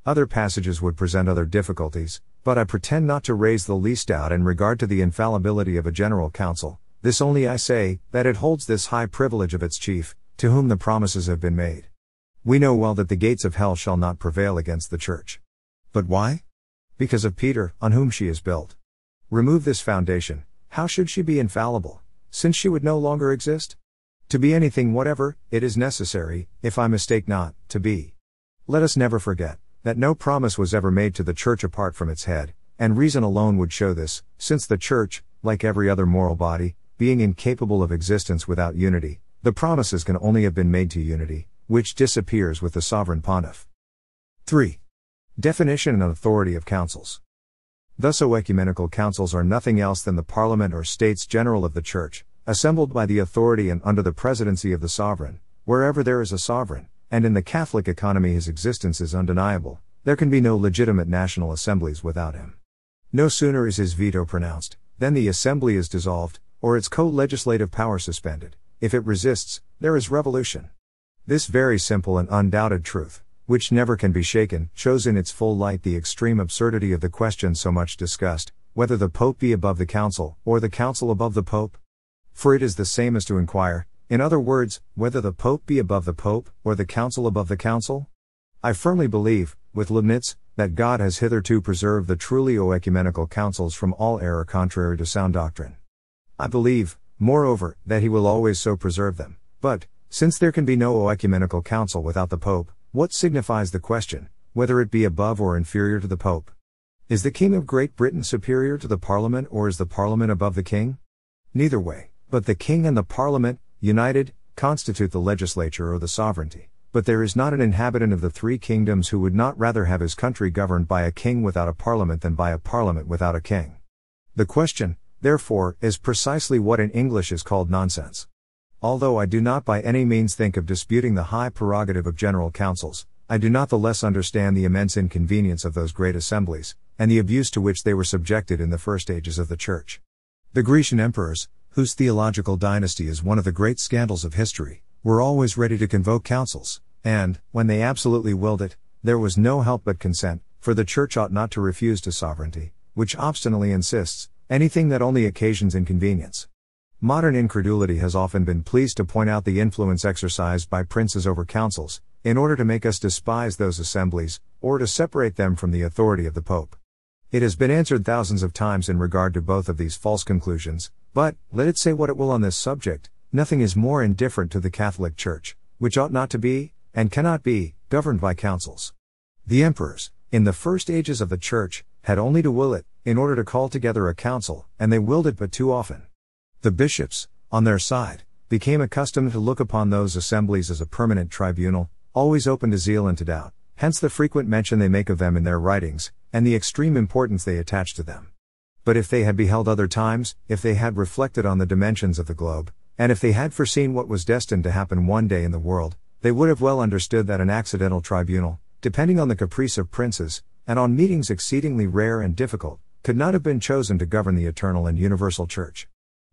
Speaker 1: Other passages would present other difficulties, but I pretend not to raise the least doubt in regard to the infallibility of a general council. This only I say, that it holds this high privilege of its chief, to whom the promises have been made. We know well that the gates of hell shall not prevail against the Church. But why? Because of Peter, on whom she is built. Remove this foundation, how should she be infallible, since she would no longer exist? To be anything whatever, it is necessary, if I mistake not, to be. Let us never forget, that no promise was ever made to the Church apart from its head, and reason alone would show this, since the Church, like every other moral body, being incapable of existence without unity, the promises can only have been made to unity, which disappears with the sovereign pontiff. 3. Definition and authority of councils. Thus oecumenical councils are nothing else than the Parliament or States General of the Church, assembled by the authority and under the presidency of the sovereign, wherever there is a sovereign, and in the Catholic economy his existence is undeniable. There can be no legitimate national assemblies without him. No sooner is his veto pronounced, than the assembly is dissolved, or its co-legislative power suspended. If it resists, there is revolution. This very simple and undoubted truth, which never can be shaken, shows in its full light the extreme absurdity of the question so much discussed, whether the Pope be above the Council, or the Council above the Pope. For it is the same as to inquire, in other words, whether the Pope be above the Pope, or the Council above the Council. I firmly believe, with Leibniz, that God has hitherto preserved the truly oecumenical councils from all error contrary to sound doctrine. I believe, moreover, that he will always so preserve them. But, since there can be no oecumenical council without the Pope, what signifies the question, whether it be above or inferior to the Pope? Is the King of Great Britain superior to the Parliament, or is the Parliament above the King? Neither way, but the King and the Parliament, united, constitute the legislature or the sovereignty. But there is not an inhabitant of the three kingdoms who would not rather have his country governed by a king without a parliament than by a parliament without a king. The question, therefore, is precisely what in English is called nonsense. Although I do not by any means think of disputing the high prerogative of general councils, I do not the less understand the immense inconvenience of those great assemblies, and the abuse to which they were subjected in the first ages of the Church. The Grecian emperors, whose theological dynasty is one of the great scandals of history, were always ready to convoke councils, and, when they absolutely willed it, there was no help but consent, for the Church ought not to refuse to sovereignty, which obstinately insists, anything that only occasions inconvenience. Modern incredulity has often been pleased to point out the influence exercised by princes over councils, in order to make us despise those assemblies, or to separate them from the authority of the Pope. It has been answered thousands of times in regard to both of these false conclusions, but, let it say what it will on this subject, nothing is more indifferent to the Catholic Church, which ought not to be, and cannot be, governed by councils. The emperors, in the first ages of the Church, had only to will it, in order to call together a council, and they willed it but too often. The bishops, on their side, became accustomed to look upon those assemblies as a permanent tribunal, always open to zeal and to doubt, hence the frequent mention they make of them in their writings, and the extreme importance they attach to them. But if they had beheld other times, if they had reflected on the dimensions of the globe, and if they had foreseen what was destined to happen one day in the world, they would have well understood that an accidental tribunal, depending on the caprice of princes, and on meetings exceedingly rare and difficult, could not have been chosen to govern the eternal and universal Church.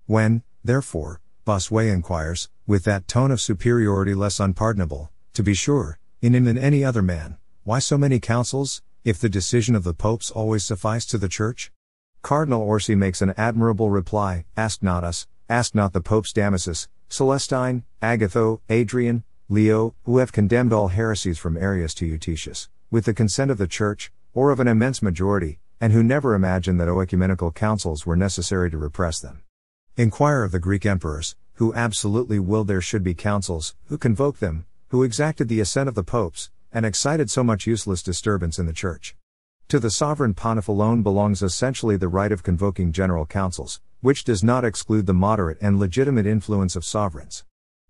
Speaker 1: When, therefore, Bossuet inquires, with that tone of superiority less unpardonable, to be sure, in him than any other man, why so many councils, if the decision of the popes always sufficed to the Church? Cardinal Orsi makes an admirable reply, ask not us, ask not the popes Damasus, Celestine, Agatho, Adrian, Leo, who have condemned all heresies from Arius to Eutychius, with the consent of the Church, or of an immense majority, and who never imagined that oecumenical councils were necessary to repress them. Inquire of the Greek emperors, who absolutely willed there should be councils, who convoked them, who exacted the assent of the popes, and excited so much useless disturbance in the Church. To the sovereign pontiff alone belongs essentially the right of convoking general councils, which does not exclude the moderate and legitimate influence of sovereigns.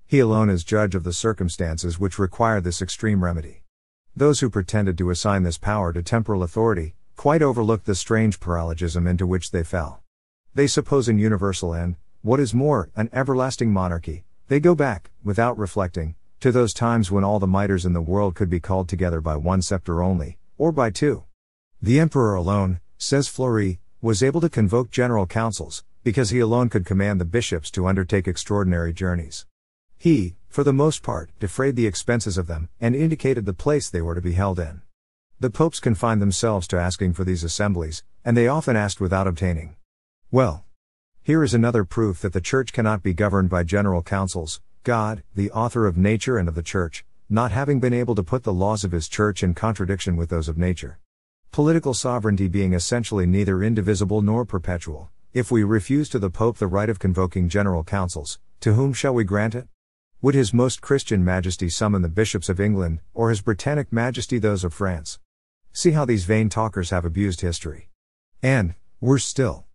Speaker 1: He alone is judge of the circumstances which require this extreme remedy. Those who pretended to assign this power to temporal authority, quite overlooked the strange paralogism into which they fell. They suppose an universal and, what is more, an everlasting monarchy. They go back, without reflecting, to those times when all the mitres in the world could be called together by one sceptre only, or by two. The emperor alone, says Fleury, was able to convoke general councils, because he alone could command the bishops to undertake extraordinary journeys. He, for the most part, defrayed the expenses of them, and indicated the place they were to be held in. The popes confined themselves to asking for these assemblies, and they often asked without obtaining. Well, here is another proof that the Church cannot be governed by general councils, God, the author of nature and of the Church, not having been able to put the laws of his Church in contradiction with those of nature. Political sovereignty being essentially neither indivisible nor perpetual, if we refuse to the Pope the right of convoking general councils, to whom shall we grant it? Would His Most Christian Majesty summon the bishops of England, or His Britannic Majesty those of France? See how these vain talkers have abused history. And, worse still,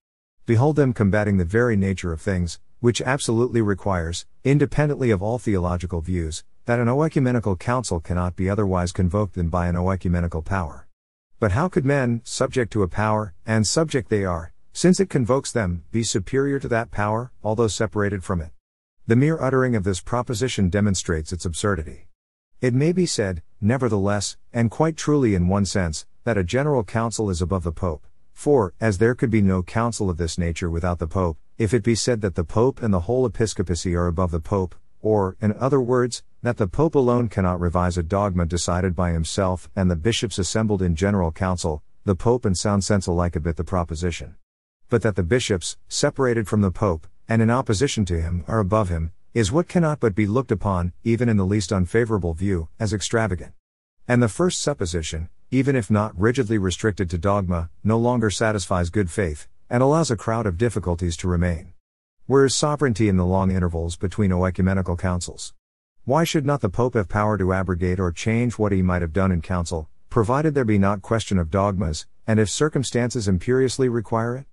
Speaker 1: behold them combating the very nature of things, which absolutely requires, independently of all theological views, that an oecumenical council cannot be otherwise convoked than by an oecumenical power. But how could men, subject to a power, and subject they are, since it convokes them, be superior to that power, although separated from it? The mere uttering of this proposition demonstrates its absurdity. It may be said, nevertheless, and quite truly in one sense, that a general council is above the Pope, for, as there could be no council of this nature without the Pope, if it be said that the Pope and the whole episcopacy are above the Pope, or, in other words, that the Pope alone cannot revise a dogma decided by himself and the bishops assembled in general council, the Pope and sound sense alike admit the proposition. But that the bishops, separated from the Pope, and in opposition to him, are above him, is what cannot but be looked upon, even in the least unfavorable view, as extravagant. And the first supposition, even if not rigidly restricted to dogma, no longer satisfies good faith, and allows a crowd of difficulties to remain. Where is sovereignty in the long intervals between oecumenical councils? Why should not the Pope have power to abrogate or change what he might have done in council, provided there be not question of dogmas, and if circumstances imperiously require it?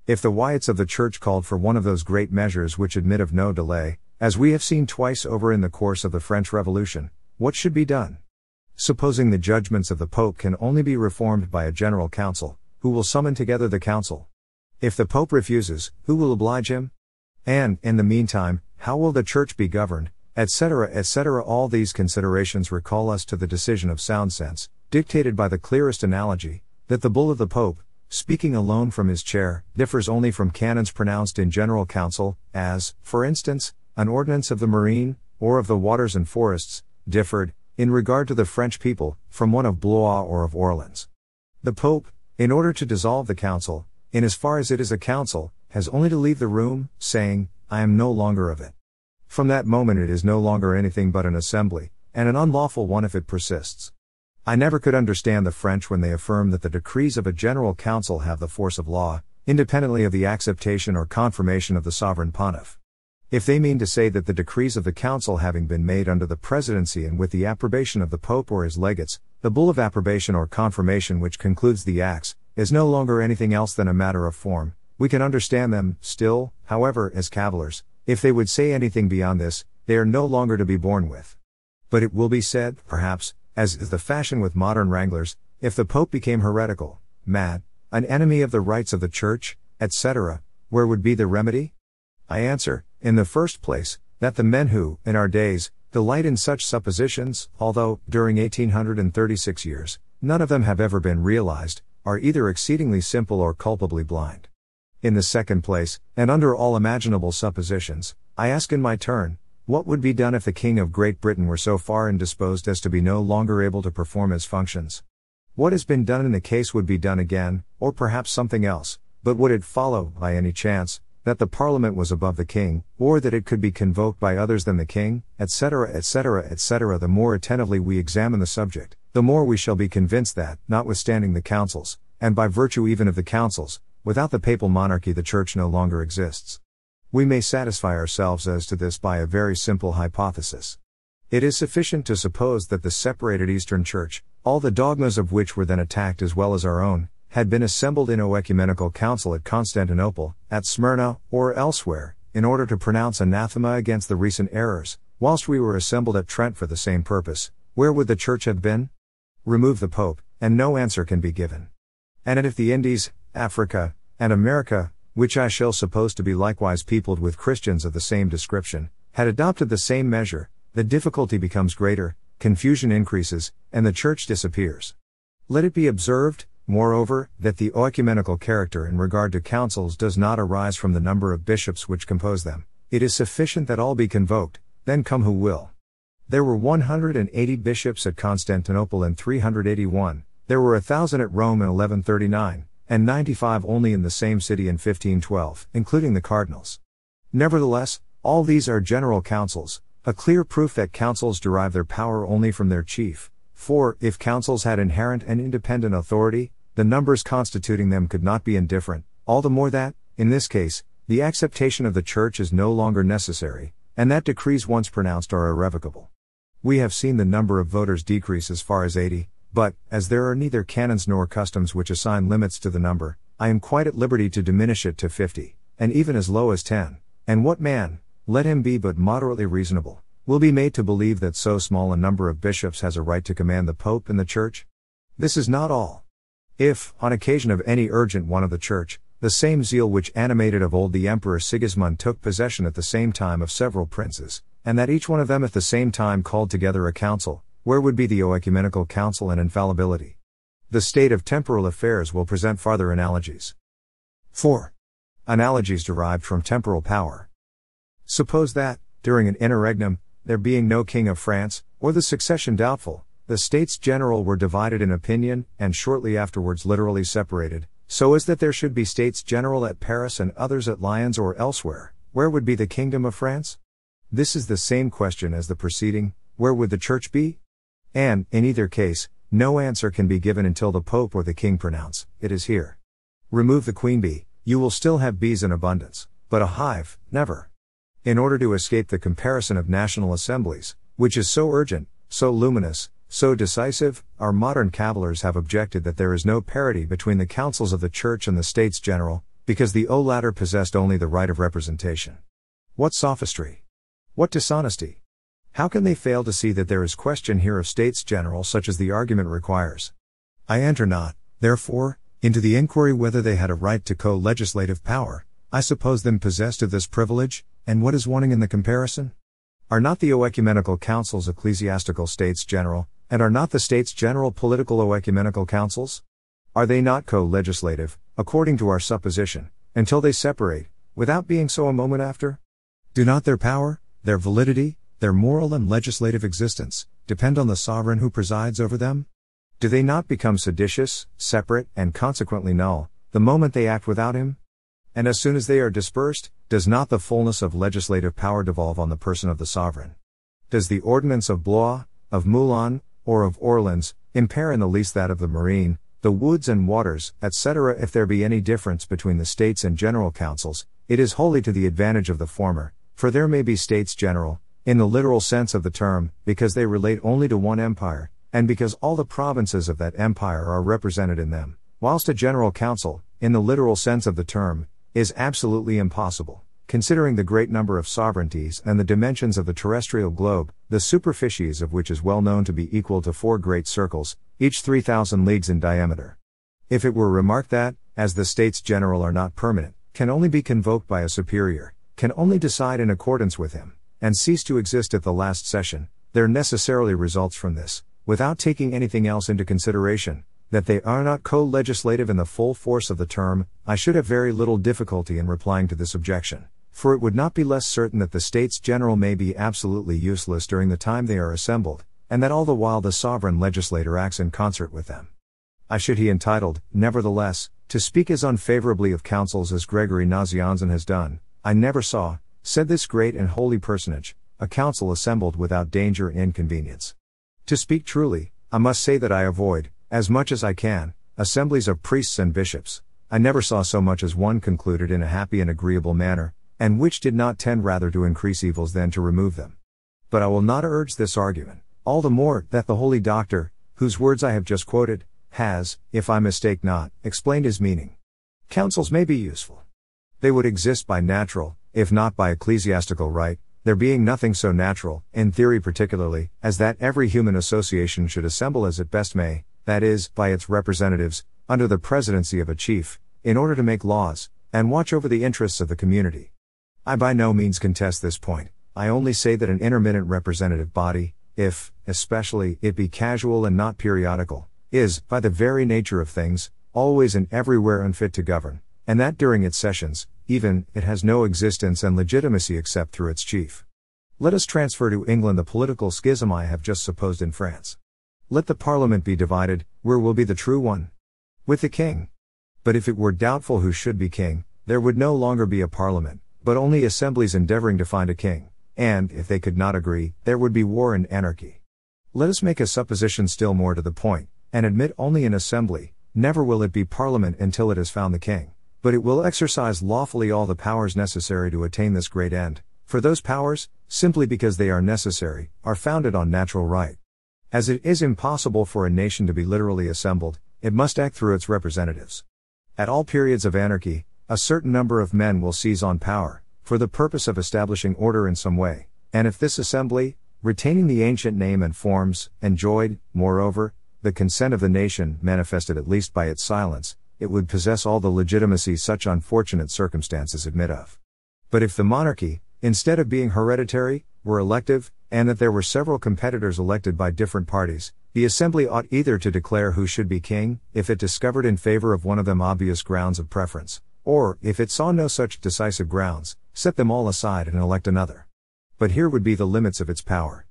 Speaker 1: If the Wyatts of the Church called for one of those great measures which admit of no delay, as we have seen twice over in the course of the French Revolution, what should be done? Supposing the judgments of the Pope can only be reformed by a general council, who will summon together the council? If the Pope refuses, who will oblige him? And, in the meantime, how will the Church be governed, etc., etc. All these considerations recall us to the decision of sound sense, dictated by the clearest analogy, that the bull of the Pope, speaking alone from his chair, differs only from canons pronounced in general council, as, for instance, an ordinance of the marine, or of the waters and forests, differed, in regard to the French people, from one of Blois or of Orleans. The Pope, in order to dissolve the council, in as far as it is a council, has only to leave the room, saying, I am no longer of it. From that moment it is no longer anything but an assembly, and an unlawful one if it persists. I never could understand the French when they affirm that the decrees of a general council have the force of law, independently of the acceptation or confirmation of the sovereign pontiff. If they mean to say that the decrees of the council having been made under the presidency and with the approbation of the Pope or his legates, the bull of approbation or confirmation which concludes the acts, is no longer anything else than a matter of form, we can understand them, still, however, as cavillers. If they would say anything beyond this, they are no longer to be borne with. But it will be said, perhaps, as is the fashion with modern wranglers, if the Pope became heretical, mad, an enemy of the rights of the Church, etc., where would be the remedy? I answer, in the first place, that the men who, in our days, delight in such suppositions, although, during 1836 years, none of them have ever been realized, are either exceedingly simple or culpably blind. In the second place, and under all imaginable suppositions, I ask in my turn, what would be done if the King of Great Britain were so far indisposed as to be no longer able to perform his functions? What has been done in the case would be done again, or perhaps something else, but would it follow, by any chance, that the Parliament was above the King, or that it could be convoked by others than the King, etc., etc., etc. The more attentively we examine the subject, the more we shall be convinced that, notwithstanding the councils, and by virtue even of the councils, without the papal monarchy the Church no longer exists. We may satisfy ourselves as to this by a very simple hypothesis. It is sufficient to suppose that the separated Eastern Church, all the dogmas of which were then attacked as well as our own, had been assembled in oecumenical council at Constantinople, at Smyrna, or elsewhere, in order to pronounce anathema against the recent errors, whilst we were assembled at Trent for the same purpose. Where would the Church have been? Remove the Pope, and no answer can be given. And if the Indies, Africa, and America, which I shall suppose to be likewise peopled with Christians of the same description, had adopted the same measure, the difficulty becomes greater, confusion increases, and the Church disappears. Let it be observed, moreover, that the oecumenical character in regard to councils does not arise from the number of bishops which compose them. It is sufficient that all be convoked, then come who will. There were 180 bishops at Constantinople in 381, there were 1,000 at Rome in 1139, and 95 only in the same city in 1512, including the cardinals. Nevertheless, all these are general councils, a clear proof that councils derive their power only from their chief, for, if councils had inherent and independent authority, the numbers constituting them could not be indifferent, all the more that, in this case, the acceptation of the Church is no longer necessary, and that decrees once pronounced are irrevocable. We have seen the number of voters decrease as far as 80, but, as there are neither canons nor customs which assign limits to the number, I am quite at liberty to diminish it to 50, and even as low as 10, and what man, let him be but moderately reasonable, will be made to believe that so small a number of bishops has a right to command the Pope and the Church? This is not all. If, on occasion of any urgent one of the Church, the same zeal which animated of old the Emperor Sigismund took possession at the same time of several princes, and that each one of them at the same time called together a council, where would be the Ecumenical Council and Infallibility? The state of temporal affairs will present farther analogies. 4. Analogies derived from temporal power. Suppose that, during an interregnum, there being no king of France, or the succession doubtful, the States General were divided in opinion, and shortly afterwards literally separated, so as that there should be States General at Paris and others at Lyons or elsewhere. Where would be the kingdom of France? This is the same question as the preceding, where would the Church be? And, in either case, no answer can be given until the Pope or the King pronounce, it is here. Remove the queen bee, you will still have bees in abundance, but a hive, never. In order to escape the comparison of national assemblies, which is so urgent, so luminous, so decisive, our modern cavillers have objected that there is no parity between the councils of the Church and the States General, because the latter possessed only the right of representation. What sophistry! What dishonesty! How can they fail to see that there is question here of States General such as the argument requires? I enter not, therefore, into the inquiry whether they had a right to co-legislative power. I suppose them possessed of this privilege, and what is wanting in the comparison? Are not the ecumenical councils ecclesiastical States General, and are not the States General political ecumenical councils? Are they not co-legislative, according to our supposition, until they separate, without being so a moment after? Do not their power, their validity, their moral and legislative existence, depend on the sovereign who presides over them? Do they not become seditious, separate, and consequently null, the moment they act without him? And as soon as they are dispersed, does not the fullness of legislative power devolve on the person of the sovereign? Does the ordinance of Blois, of Moulins, or of Orleans, impair in the least that of the marine, the woods and waters, etc.? If there be any difference between the States and General Councils, it is wholly to the advantage of the former, for there may be States General, in the literal sense of the term, because they relate only to one empire, and because all the provinces of that empire are represented in them, whilst a General Council, in the literal sense of the term, is absolutely impossible, considering the great number of sovereignties and the dimensions of the terrestrial globe, the superficies of which is well known to be equal to 4 great circles, each 3,000 leagues in diameter. If it were remarked that, as the States General are not permanent, can only be convoked by a superior, can only decide in accordance with him, and cease to exist at the last session, there necessarily results from this, without taking anything else into consideration, that they are not co-legislative in the full force of the term. I should have very little difficulty in replying to this objection, for it would not be less certain that the States General may be absolutely useless during the time they are assembled, and that all the while the sovereign legislator acts in concert with them. I should be entitled, nevertheless, to speak as unfavorably of councils as Gregory Nazianzen has done. I never saw, said this great and holy personage, a council assembled without danger and inconvenience. To speak truly, I must say that I avoid, as much as I can, assemblies of priests and bishops. I never saw so much as one concluded in a happy and agreeable manner, and which did not tend rather to increase evils than to remove them. But I will not urge this argument, all the more that the holy doctor, whose words I have just quoted, has, if I mistake not, explained his meaning. Councils may be useful. They would exist by natural, if not by ecclesiastical right, there being nothing so natural, in theory particularly, as that every human association should assemble as it best may, that is, by its representatives, under the presidency of a chief, in order to make laws, and watch over the interests of the community. I by no means contest this point, I only say that an intermittent representative body, if, especially, it be casual and not periodical, is, by the very nature of things, always and everywhere unfit to govern, and that during its sessions, even, it has no existence and legitimacy except through its chief. Let us transfer to England the political schism I have just supposed in France. Let the Parliament be divided, where will be the true one? With the King. But if it were doubtful who should be King, there would no longer be a Parliament, but only assemblies endeavoring to find a King, and, if they could not agree, there would be war and anarchy. Let us make a supposition still more to the point, and admit only an assembly. Never will it be Parliament until it has found the King, but it will exercise lawfully all the powers necessary to attain this great end, for those powers, simply because they are necessary, are founded on natural right. As it is impossible for a nation to be literally assembled, it must act through its representatives. At all periods of anarchy, a certain number of men will seize on power, for the purpose of establishing order in some way, and if this assembly, retaining the ancient name and forms, enjoyed, moreover, the consent of the nation, manifested at least by its silence, it would possess all the legitimacy such unfortunate circumstances admit of. But if the monarchy, instead of being hereditary, were elective, and that there were several competitors elected by different parties, the assembly ought either to declare who should be king, if it discovered in favor of one of them obvious grounds of preference, or, if it saw no such decisive grounds, set them all aside and elect another. But here would be the limits of its power.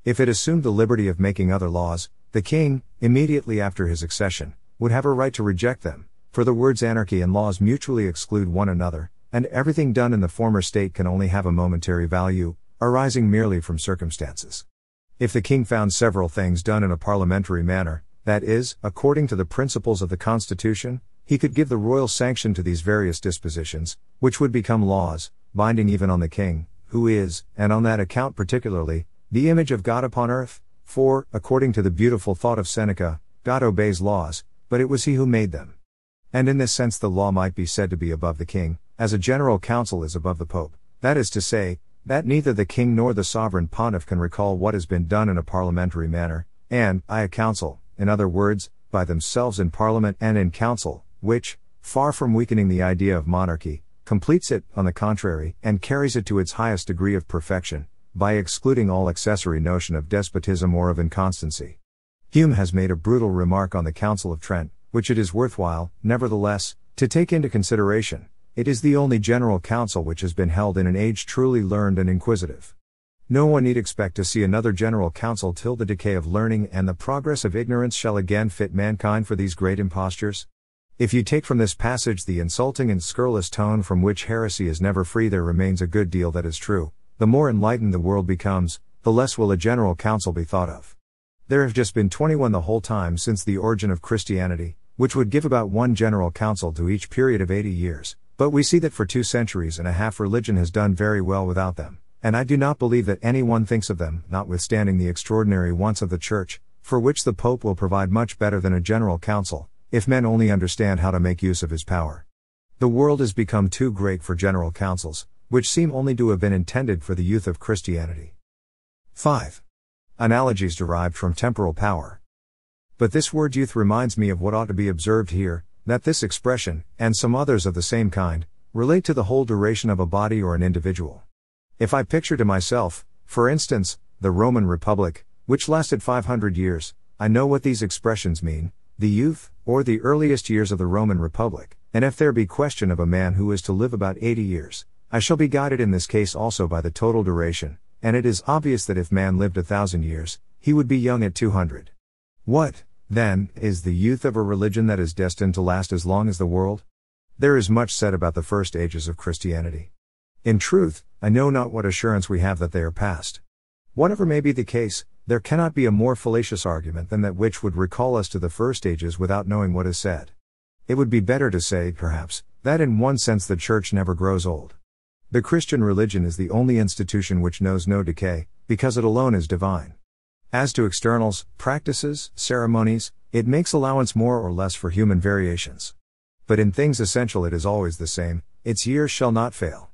Speaker 1: If it assumed the liberty of making other laws, the king, immediately after his accession, would have a right to reject them, for the words anarchy and laws mutually exclude one another, and everything done in the former state can only have a momentary value, arising merely from circumstances. If the king found several things done in a parliamentary manner, that is, according to the principles of the constitution, he could give the royal sanction to these various dispositions, which would become laws, binding even on the king, who is, and on that account particularly, the image of God upon earth, for, according to the beautiful thought of Seneca, God obeys laws, but it was he who made them. And in this sense the law might be said to be above the king, as a general council is above the pope, that is to say, that neither the king nor the sovereign pontiff can recall what has been done in a parliamentary manner, and, by a council, in other words, by themselves in parliament and in council, which, far from weakening the idea of monarchy, completes it, on the contrary, and carries it to its highest degree of perfection, by excluding all accessory notion of despotism or of inconstancy. Hume has made a brutal remark on the Council of Trent, which it is worthwhile, nevertheless, to take into consideration. It is the only general council which has been held in an age truly learned and inquisitive. No one need expect to see another general council till the decay of learning and the progress of ignorance shall again fit mankind for these great impostures. If you take from this passage the insulting and scurrilous tone from which heresy is never free, there remains a good deal that is true. The more enlightened the world becomes, the less will a general council be thought of. There have just been 21 the whole time since the origin of Christianity, which would give about one general council to each period of 80 years. But we see that for 2 centuries and a half religion has done very well without them, and I do not believe that anyone thinks of them, notwithstanding the extraordinary wants of the Church, for which the Pope will provide much better than a general council, if men only understand how to make use of his power. The world has become too great for general councils, which seem only to have been intended for the youth of Christianity. 5. Analogies derived from temporal power. But this word youth reminds me of what ought to be observed here, that this expression, and some others of the same kind, relate to the whole duration of a body or an individual. If I picture to myself, for instance, the Roman Republic, which lasted 500 years, I know what these expressions mean, the youth, or the earliest years of the Roman Republic, and if there be question of a man who is to live about 80 years, I shall be guided in this case also by the total duration, and it is obvious that if man lived 1,000 years, he would be young at 200. What, then, is the youth of a religion that is destined to last as long as the world? There is much said about the first ages of Christianity. In truth, I know not what assurance we have that they are past. Whatever may be the case, there cannot be a more fallacious argument than that which would recall us to the first ages without knowing what is said. It would be better to say, perhaps, that in one sense the Church never grows old. The Christian religion is the only institution which knows no decay, because it alone is divine. As to externals, practices, ceremonies, it makes allowance more or less for human variations. But in things essential it is always the same, its years shall not fail.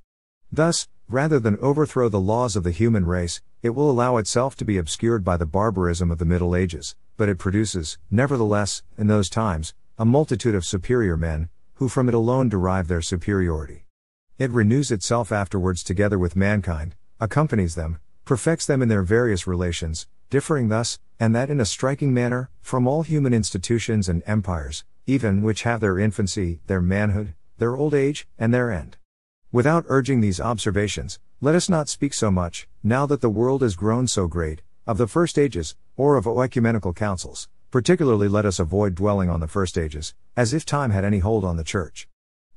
Speaker 1: Thus, rather than overthrow the laws of the human race, it will allow itself to be obscured by the barbarism of the Middle Ages, but it produces, nevertheless, in those times, a multitude of superior men, who from it alone derive their superiority. It renews itself afterwards together with mankind, accompanies them, perfects them in their various relations, differing thus, and that in a striking manner, from all human institutions and empires, even which have their infancy, their manhood, their old age, and their end. Without urging these observations, let us not speak so much, now that the world is grown so great, of the first ages, or of oecumenical councils. Particularly let us avoid dwelling on the first ages, as if time had any hold on the Church.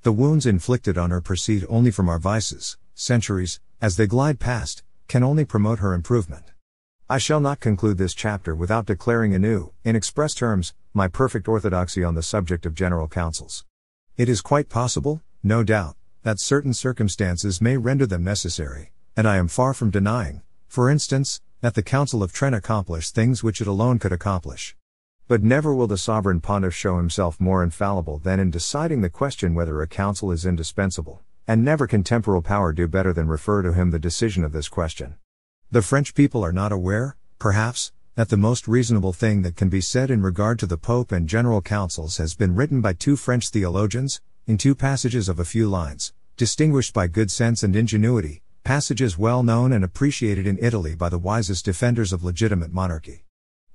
Speaker 1: The wounds inflicted on her proceed only from our vices. Centuries, as they glide past, can only promote her improvement. I shall not conclude this chapter without declaring anew, in express terms, my perfect orthodoxy on the subject of general councils. It is quite possible, no doubt, that certain circumstances may render them necessary, and I am far from denying, for instance, that the Council of Trent accomplished things which it alone could accomplish. But never will the sovereign pontiff show himself more infallible than in deciding the question whether a council is indispensable, and never can temporal power do better than refer to him the decision of this question. The French people are not aware, perhaps, that the most reasonable thing that can be said in regard to the Pope and General Councils has been written by two French theologians, in two passages of a few lines, distinguished by good sense and ingenuity, passages well known and appreciated in Italy by the wisest defenders of legitimate monarchy.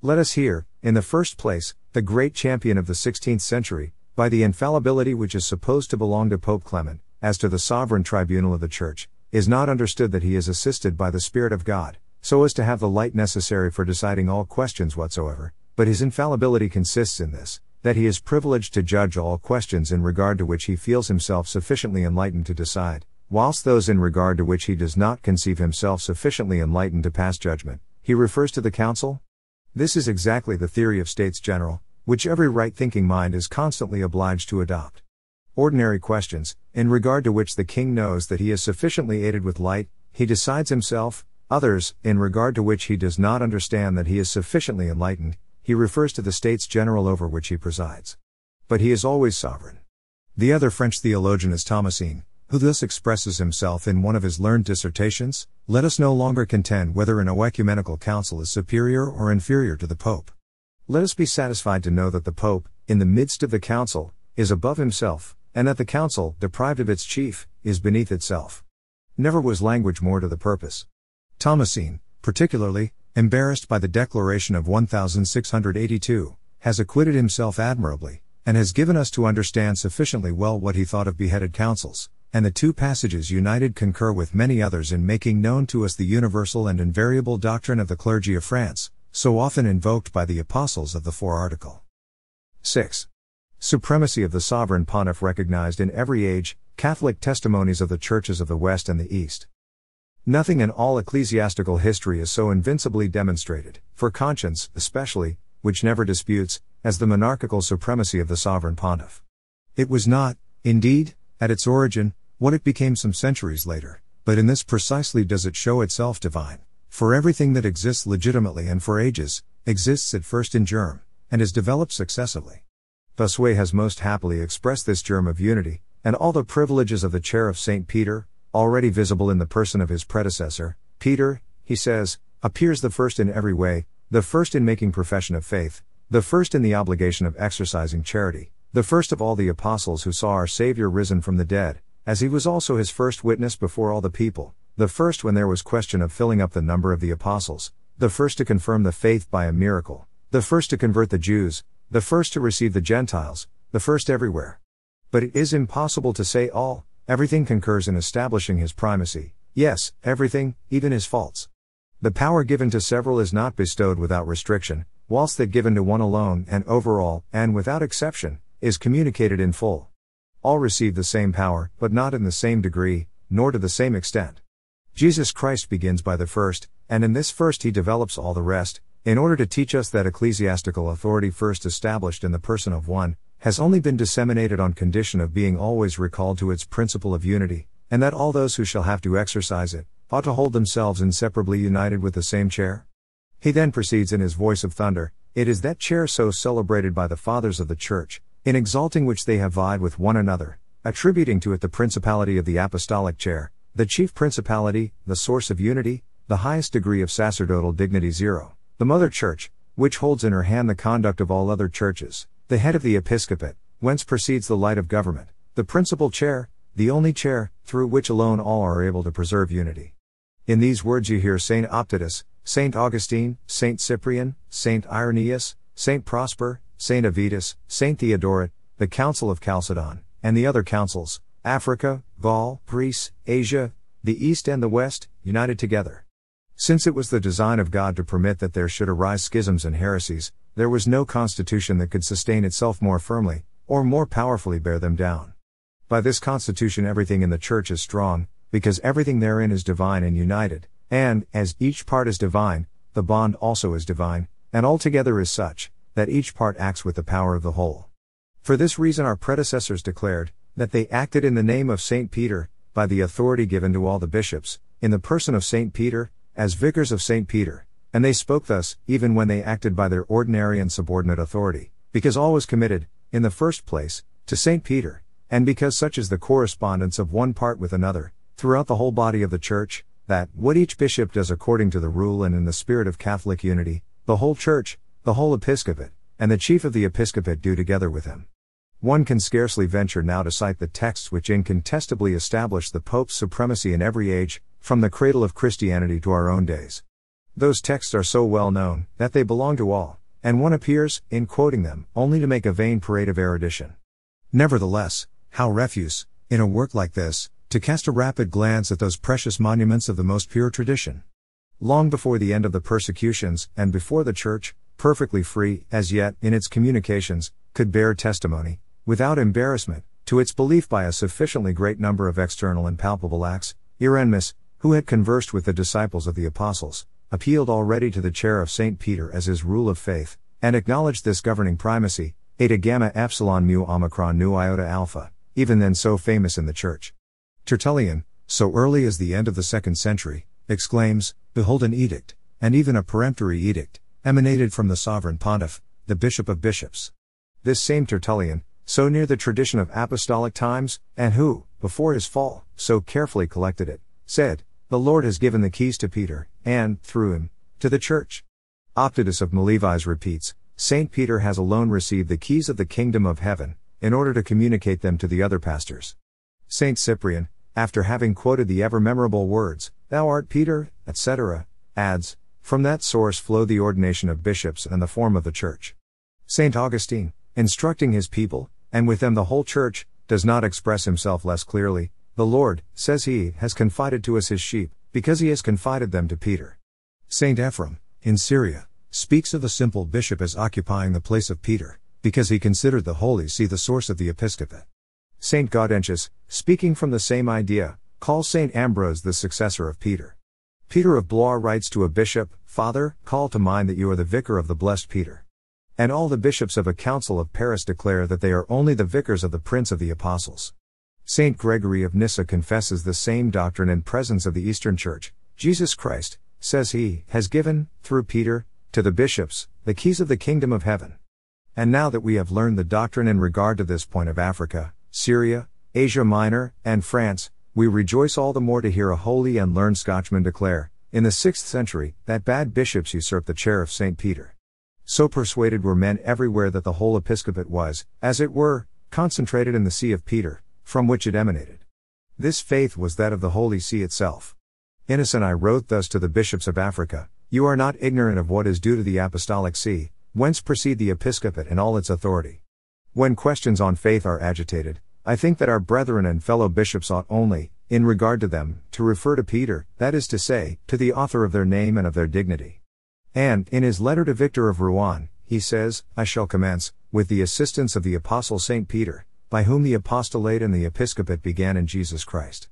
Speaker 1: Let us hear, in the first place, the great champion of the 16th century, by the infallibility which is supposed to belong to Pope Clement, as to the sovereign tribunal of the Church, is not understood that he is assisted by the Spirit of God, so as to have the light necessary for deciding all questions whatsoever, but his infallibility consists in this, that he is privileged to judge all questions in regard to which he feels himself sufficiently enlightened to decide, whilst those in regard to which he does not conceive himself sufficiently enlightened to pass judgment, he refers to the council. This is exactly the theory of States General, which every right-thinking mind is constantly obliged to adopt. Ordinary questions, in regard to which the king knows that he is sufficiently aided with light, he decides himself; others, in regard to which he does not understand that he is sufficiently enlightened, he refers to the States General over which he presides. But he is always sovereign. The other French theologian is Thomasine, who thus expresses himself in one of his learned dissertations: "Let us no longer contend whether an oecumenical council is superior or inferior to the Pope. Let us be satisfied to know that the Pope, in the midst of the council, is above himself, and that the council, deprived of its chief, is beneath itself." Never was language more to the purpose. Thomasine, particularly, embarrassed by the declaration of 1682, has acquitted himself admirably, and has given us to understand sufficiently well what he thought of beheaded councils, and the two passages united concur with many others in making known to us the universal and invariable doctrine of the clergy of France, so often invoked by the apostles of the Four Article. 6. Supremacy of the sovereign pontiff recognized in every age, Catholic testimonies of the churches of the West and the East. Nothing in all ecclesiastical history is so invincibly demonstrated, for conscience especially, which never disputes, as the monarchical supremacy of the sovereign pontiff. It was not, indeed, at its origin, what it became some centuries later, but in this precisely does it show itself divine, for everything that exists legitimately and for ages, exists at first in germ, and is developed successively. Bossuet has most happily expressed this germ of unity, and all the privileges of the chair of St. Peter, already visible in the person of his predecessor. Peter, he says, appears the first in every way, the first in making profession of faith, the first in the obligation of exercising charity, the first of all the apostles who saw our Saviour risen from the dead, as he was also his first witness before all the people, the first when there was question of filling up the number of the apostles, the first to confirm the faith by a miracle, the first to convert the Jews, the first to receive the Gentiles, the first everywhere. But it is impossible to say all. Everything concurs in establishing his primacy, yes, everything, even his faults. The power given to several is not bestowed without restriction, whilst that given to one alone and over all, and without exception, is communicated in full. All receive the same power, but not in the same degree, nor to the same extent. Jesus Christ begins by the first, and in this first he develops all the rest, in order to teach us that ecclesiastical authority first established in the person of one, has only been disseminated on condition of being always recalled to its principle of unity, and that all those who shall have to exercise it, ought to hold themselves inseparably united with the same chair. He then proceeds in his voice of thunder: "It is that chair so celebrated by the fathers of the Church, in exalting which they have vied with one another, attributing to it the principality of the apostolic chair, the chief principality, the source of unity, the highest degree of sacerdotal dignity. 0. The Mother Church, which holds in her hand the conduct of all other churches, the head of the episcopate, whence proceeds the light of government, the principal chair, the only chair, through which alone all are able to preserve unity." In these words you hear Saint Optatus, Saint Augustine, Saint Cyprian, Saint Irenaeus, Saint Prosper, Saint Avitus, Saint Theodoret, the Council of Calcedon, and the other councils, Africa, Gaul, Greece, Asia, the East and the West, united together. Since it was the design of God to permit that there should arise schisms and heresies, there was no constitution that could sustain itself more firmly, or more powerfully bear them down. By this constitution everything in the Church is strong, because everything therein is divine and united, and, as each part is divine, the bond also is divine, and altogether is such, that each part acts with the power of the whole. For this reason our predecessors declared, that they acted in the name of St. Peter, by the authority given to all the bishops, in the person of St. Peter, as vicars of St. Peter, And they spoke thus, even when they acted by their ordinary and subordinate authority, because all was committed, in the first place, to St. Peter, and because such is the correspondence of one part with another, throughout the whole body of the Church, that, what each bishop does according to the rule and in the spirit of Catholic unity, the whole Church, the whole episcopate, and the chief of the episcopate do together with him. One can scarcely venture now to cite the texts which incontestably establish the Pope's supremacy in every age, from the cradle of Christianity to our own days. Those texts are so well known, that they belong to all, and one appears, in quoting them, only to make a vain parade of erudition. Nevertheless, how refuse, in a work like this, to cast a rapid glance at those precious monuments of the most pure tradition? Long before the end of the persecutions, and before the Church, perfectly free, as yet, in its communications, could bear testimony, without embarrassment, to its belief by a sufficiently great number of external and palpable acts, Hieronymus, who had conversed with the disciples of the apostles, appealed already to the chair of St. Peter as his rule of faith, and acknowledged this governing primacy, eta gamma epsilon mu omicron nu iota alpha, even then so famous in the Church. Tertullian, so early as the end of the 2nd century, exclaims, "Behold an edict, and even a peremptory edict, emanated from the sovereign pontiff, the bishop of bishops." This same Tertullian, so near the tradition of apostolic times, and who, before his fall, so carefully collected it, said, "The Lord has given the keys to Peter, and, through him, to the Church." Optatus of Milevis repeats, "Saint Peter has alone received the keys of the kingdom of heaven, in order to communicate them to the other pastors." Saint Cyprian, after having quoted the ever-memorable words, "Thou art Peter," etc., adds, "From that source flow the ordination of bishops and the form of the Church." Saint Augustine, instructing his people, and with them the whole Church, does not express himself less clearly. "The Lord," says he, "has confided to us his sheep, because he has confided them to Peter." Saint Ephrem, in Syria, speaks of a simple bishop as occupying the place of Peter, because he considered the Holy See the source of the episcopate. Saint Gaudentius, speaking from the same idea, calls Saint Ambrose the successor of Peter. Peter of Blois writes to a bishop, "Father, call to mind that you are the vicar of the blessed Peter." And all the bishops of a council of Paris declare that they are only the vicars of the Prince of the Apostles. Saint Gregory of Nyssa confesses the same doctrine in presence of the Eastern Church. "Jesus Christ," says he, "has given, through Peter, to the bishops, the keys of the kingdom of heaven." And now that we have learned the doctrine in regard to this point of Africa, Syria, Asia Minor, and France, we rejoice all the more to hear a holy and learned Scotchman declare, in the 6th century, that bad bishops usurped the chair of St. Peter. So persuaded were men everywhere that the whole episcopate was, as it were, concentrated in the See of Peter, from which it emanated. This faith was that of the Holy See itself. Innocent I wrote thus to the bishops of Africa, "You are not ignorant of what is due to the Apostolic See, whence proceed the episcopate and all its authority." When questions on faith are agitated, I think that our brethren and fellow bishops ought only, in regard to them, to refer to Peter, that is to say, to the author of their name and of their dignity. And, in his letter to Victor of Rouen, he says, "I shall commence, with the assistance of the Apostle St. Peter, by whom the apostolate and the episcopate began in Jesus Christ."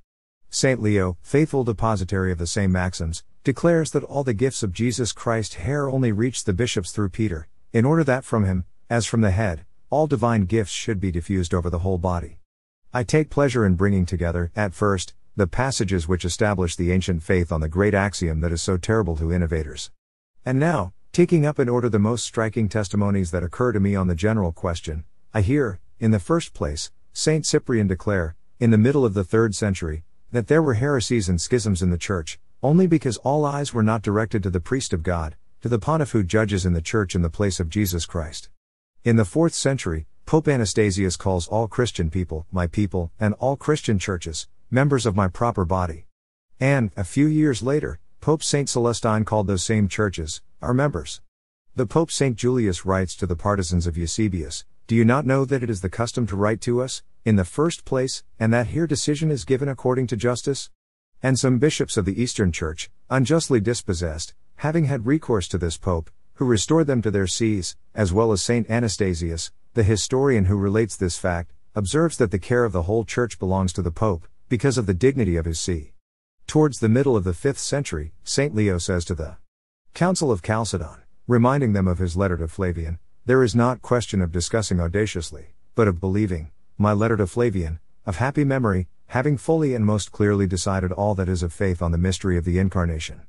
Speaker 1: St. Leo, faithful depositary of the same maxims, declares that all the gifts of Jesus Christ here only reached the bishops through Peter, in order that from him, as from the head, all divine gifts should be diffused over the whole body. I take pleasure in bringing together, at first, the passages which establish the ancient faith on the great axiom that is so terrible to innovators. And now, taking up in order the most striking testimonies that occur to me on the general question, I hear, in the first place, Saint Cyprian declare, in the middle of the 3rd century, that there were heresies and schisms in the Church, only because all eyes were not directed to the priest of God, to the pontiff who judges in the Church in the place of Jesus Christ. In the 4th century, Pope Anastasius calls all Christian people, my people, and all Christian churches, members of my proper body. And, a few years later, Pope Saint Celestine called those same churches, our members. The Pope Saint Julius writes to the partisans of Eusebius, "Do you not know that it is the custom to write to us, in the first place, and that here decision is given according to justice?" And some bishops of the Eastern Church, unjustly dispossessed, having had recourse to this Pope, who restored them to their sees, as well as Saint Anastasius, the historian who relates this fact, observes that the care of the whole Church belongs to the Pope, because of the dignity of his see. Towards the middle of the 5th century, Saint Leo says to the Council of Calcedon, reminding them of his letter to Flavian, "There is not question of discussing audaciously, but of believing, my letter to Flavian, of happy memory, having fully and most clearly decided all that is of faith on the mystery of the Incarnation."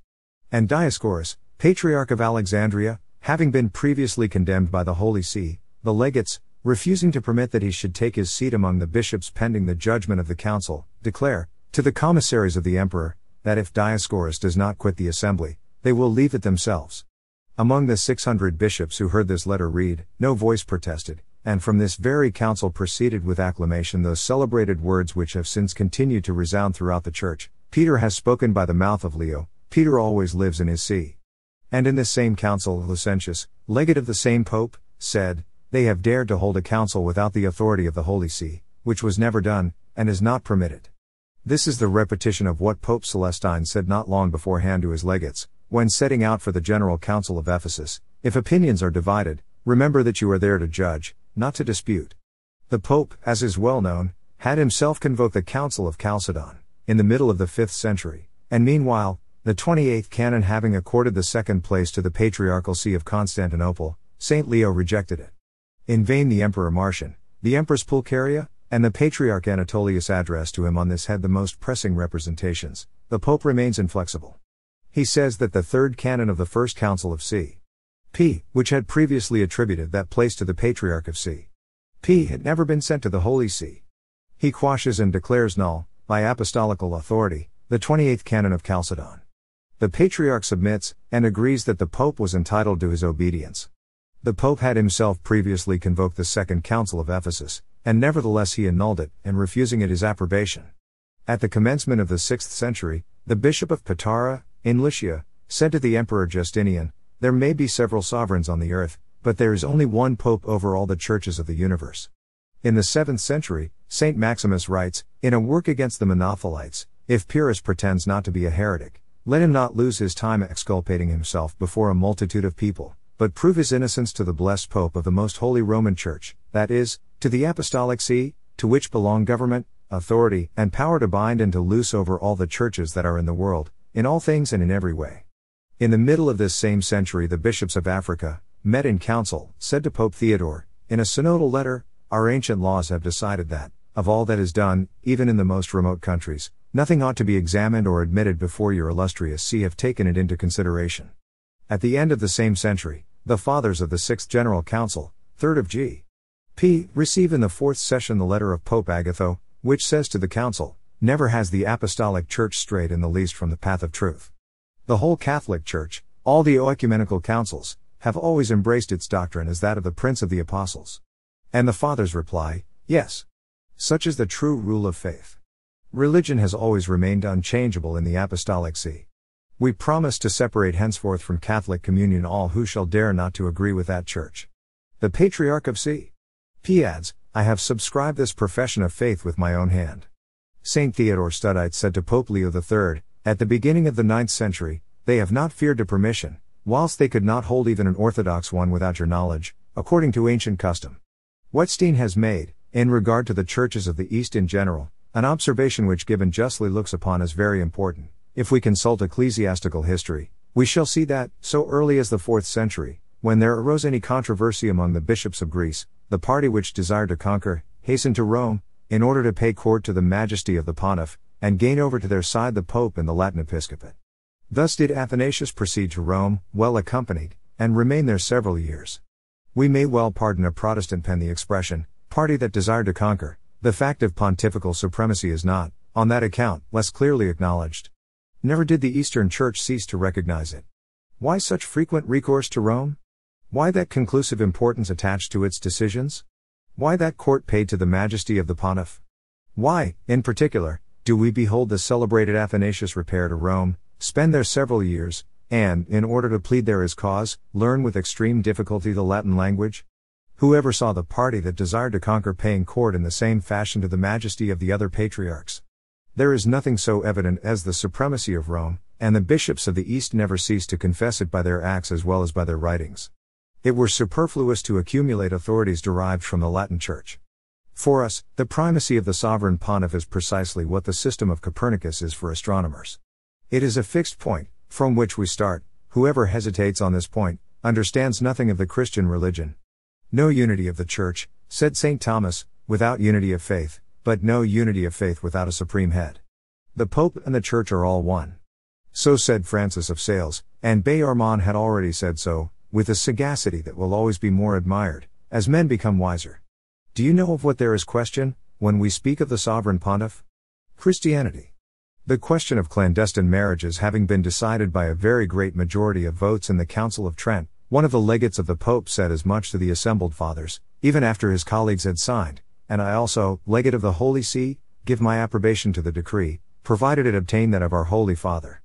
Speaker 1: And Dioscorus, Patriarch of Alexandria, having been previously condemned by the Holy See, the legates, refusing to permit that he should take his seat among the bishops pending the judgment of the council, declare, to the commissaries of the emperor, that if Dioscorus does not quit the assembly, they will leave it themselves. Among the 600 bishops who heard this letter read, no voice protested, and from this very council proceeded with acclamation those celebrated words which have since continued to resound throughout the Church: Peter has spoken by the mouth of Leo, Peter always lives in his see. And in this same council Licentius, legate of the same Pope, said, they have dared to hold a council without the authority of the Holy See, which was never done, and is not permitted. This is the repetition of what Pope Celestine said not long beforehand to his legates, when setting out for the General Council of Ephesus: if opinions are divided, remember that you are there to judge, not to dispute. The Pope, as is well known, had himself convoked the Council of Calcedon, in the middle of the 5th century, and meanwhile, the 28th canon having accorded the second place to the Patriarchal See of Constantinople, St. Leo rejected it. In vain the Emperor Marcian, the Empress Pulcheria, and the Patriarch Anatolius addressed to him on this head the most pressing representations, the Pope remains inflexible. He says that the third canon of the First Council of C.P., which had previously attributed that place to the Patriarch of C.P., had never been sent to the Holy See. He quashes and declares null, by apostolical authority, the 28th canon of Chalcedon. The Patriarch submits, and agrees that the Pope was entitled to his obedience. The Pope had himself previously convoked the Second Council of Ephesus, and nevertheless he annulled it, and refusing it his approbation. At the commencement of the 6th century, the Bishop of Patara, in Lycia, said to the Emperor Justinian, there may be several sovereigns on the earth, but there is only one Pope over all the churches of the universe. In the 7th century, Saint Maximus writes, in a work against the Monothelites, if Pyrrhus pretends not to be a heretic, let him not lose his time exculpating himself before a multitude of people, but prove his innocence to the blessed Pope of the most holy Roman Church, that is, to the Apostolic See, to which belong government, authority, and power to bind and to loose over all the churches that are in the world, in all things and in every way. In the middle of this same century the bishops of Africa, met in council, said to Pope Theodore, in a synodal letter, our ancient laws have decided that, of all that is done, even in the most remote countries, nothing ought to be examined or admitted before your illustrious See have taken it into consideration. At the end of the same century, the Fathers of the Sixth General Council, 3rd of G.P., receive in the 4th session the letter of Pope Agatho, which says to the Council, never has the Apostolic Church strayed in the least from the path of truth. The whole Catholic Church, all the oecumenical councils, have always embraced its doctrine as that of the Prince of the Apostles. And the Fathers reply, yes. Such is the true rule of faith. Religion has always remained unchangeable in the Apostolic See. We promise to separate henceforth from Catholic communion all who shall dare not to agree with that Church. The Patriarch of C.P. adds, I have subscribed this profession of faith with my own hand. Saint Theodore Studite said to Pope Leo III, at the beginning of the 9th century, they have not feared to permission, whilst they could not hold even an orthodox one without your knowledge, according to ancient custom. Wettstein has made, in regard to the churches of the East in general, an observation which Gibbon justly looks upon as very important. If we consult ecclesiastical history, we shall see that, so early as the 4th century, when there arose any controversy among the bishops of Greece, the party which desired to conquer, hastened to Rome, in order to pay court to the majesty of the pontiff, and gain over to their side the Pope and the Latin episcopate. Thus did Athanasius proceed to Rome, well accompanied, and remain there several years. We may well pardon a Protestant pen the expression, party that desired to conquer. The fact of pontifical supremacy is not, on that account, less clearly acknowledged. Never did the Eastern Church cease to recognize it. Why such frequent recourse to Rome? Why that conclusive importance attached to its decisions? Why that court paid to the majesty of the pontiff? Why, in particular, do we behold the celebrated Athanasius repair to Rome, spend there several years, and, in order to plead there his cause, learn with extreme difficulty the Latin language? Whoever saw the party that desired to conquer paying court in the same fashion to the majesty of the other patriarchs? There is nothing so evident as the supremacy of Rome, and the bishops of the East never cease to confess it by their acts as well as by their writings. It were superfluous to accumulate authorities derived from the Latin Church. For us, the primacy of the sovereign pontiff is precisely what the system of Copernicus is for astronomers. It is a fixed point, from which we start. Whoever hesitates on this point, understands nothing of the Christian religion. No unity of the Church, said St. Thomas, without unity of faith, but no unity of faith without a supreme head. The Pope and the Church are all one. So said Francis of Sales, And Bayarmon had already said so, with a sagacity that will always be more admired, as men become wiser. Do you know of what there is question, when we speak of the sovereign pontiff? Christianity. The question of clandestine marriages having been decided by a very great majority of votes in the Council of Trent, one of the legates of the Pope said as much to the assembled fathers, even after his colleagues had signed, and I also, legate of the Holy See, give my approbation to the decree, provided it obtain that of our Holy Father.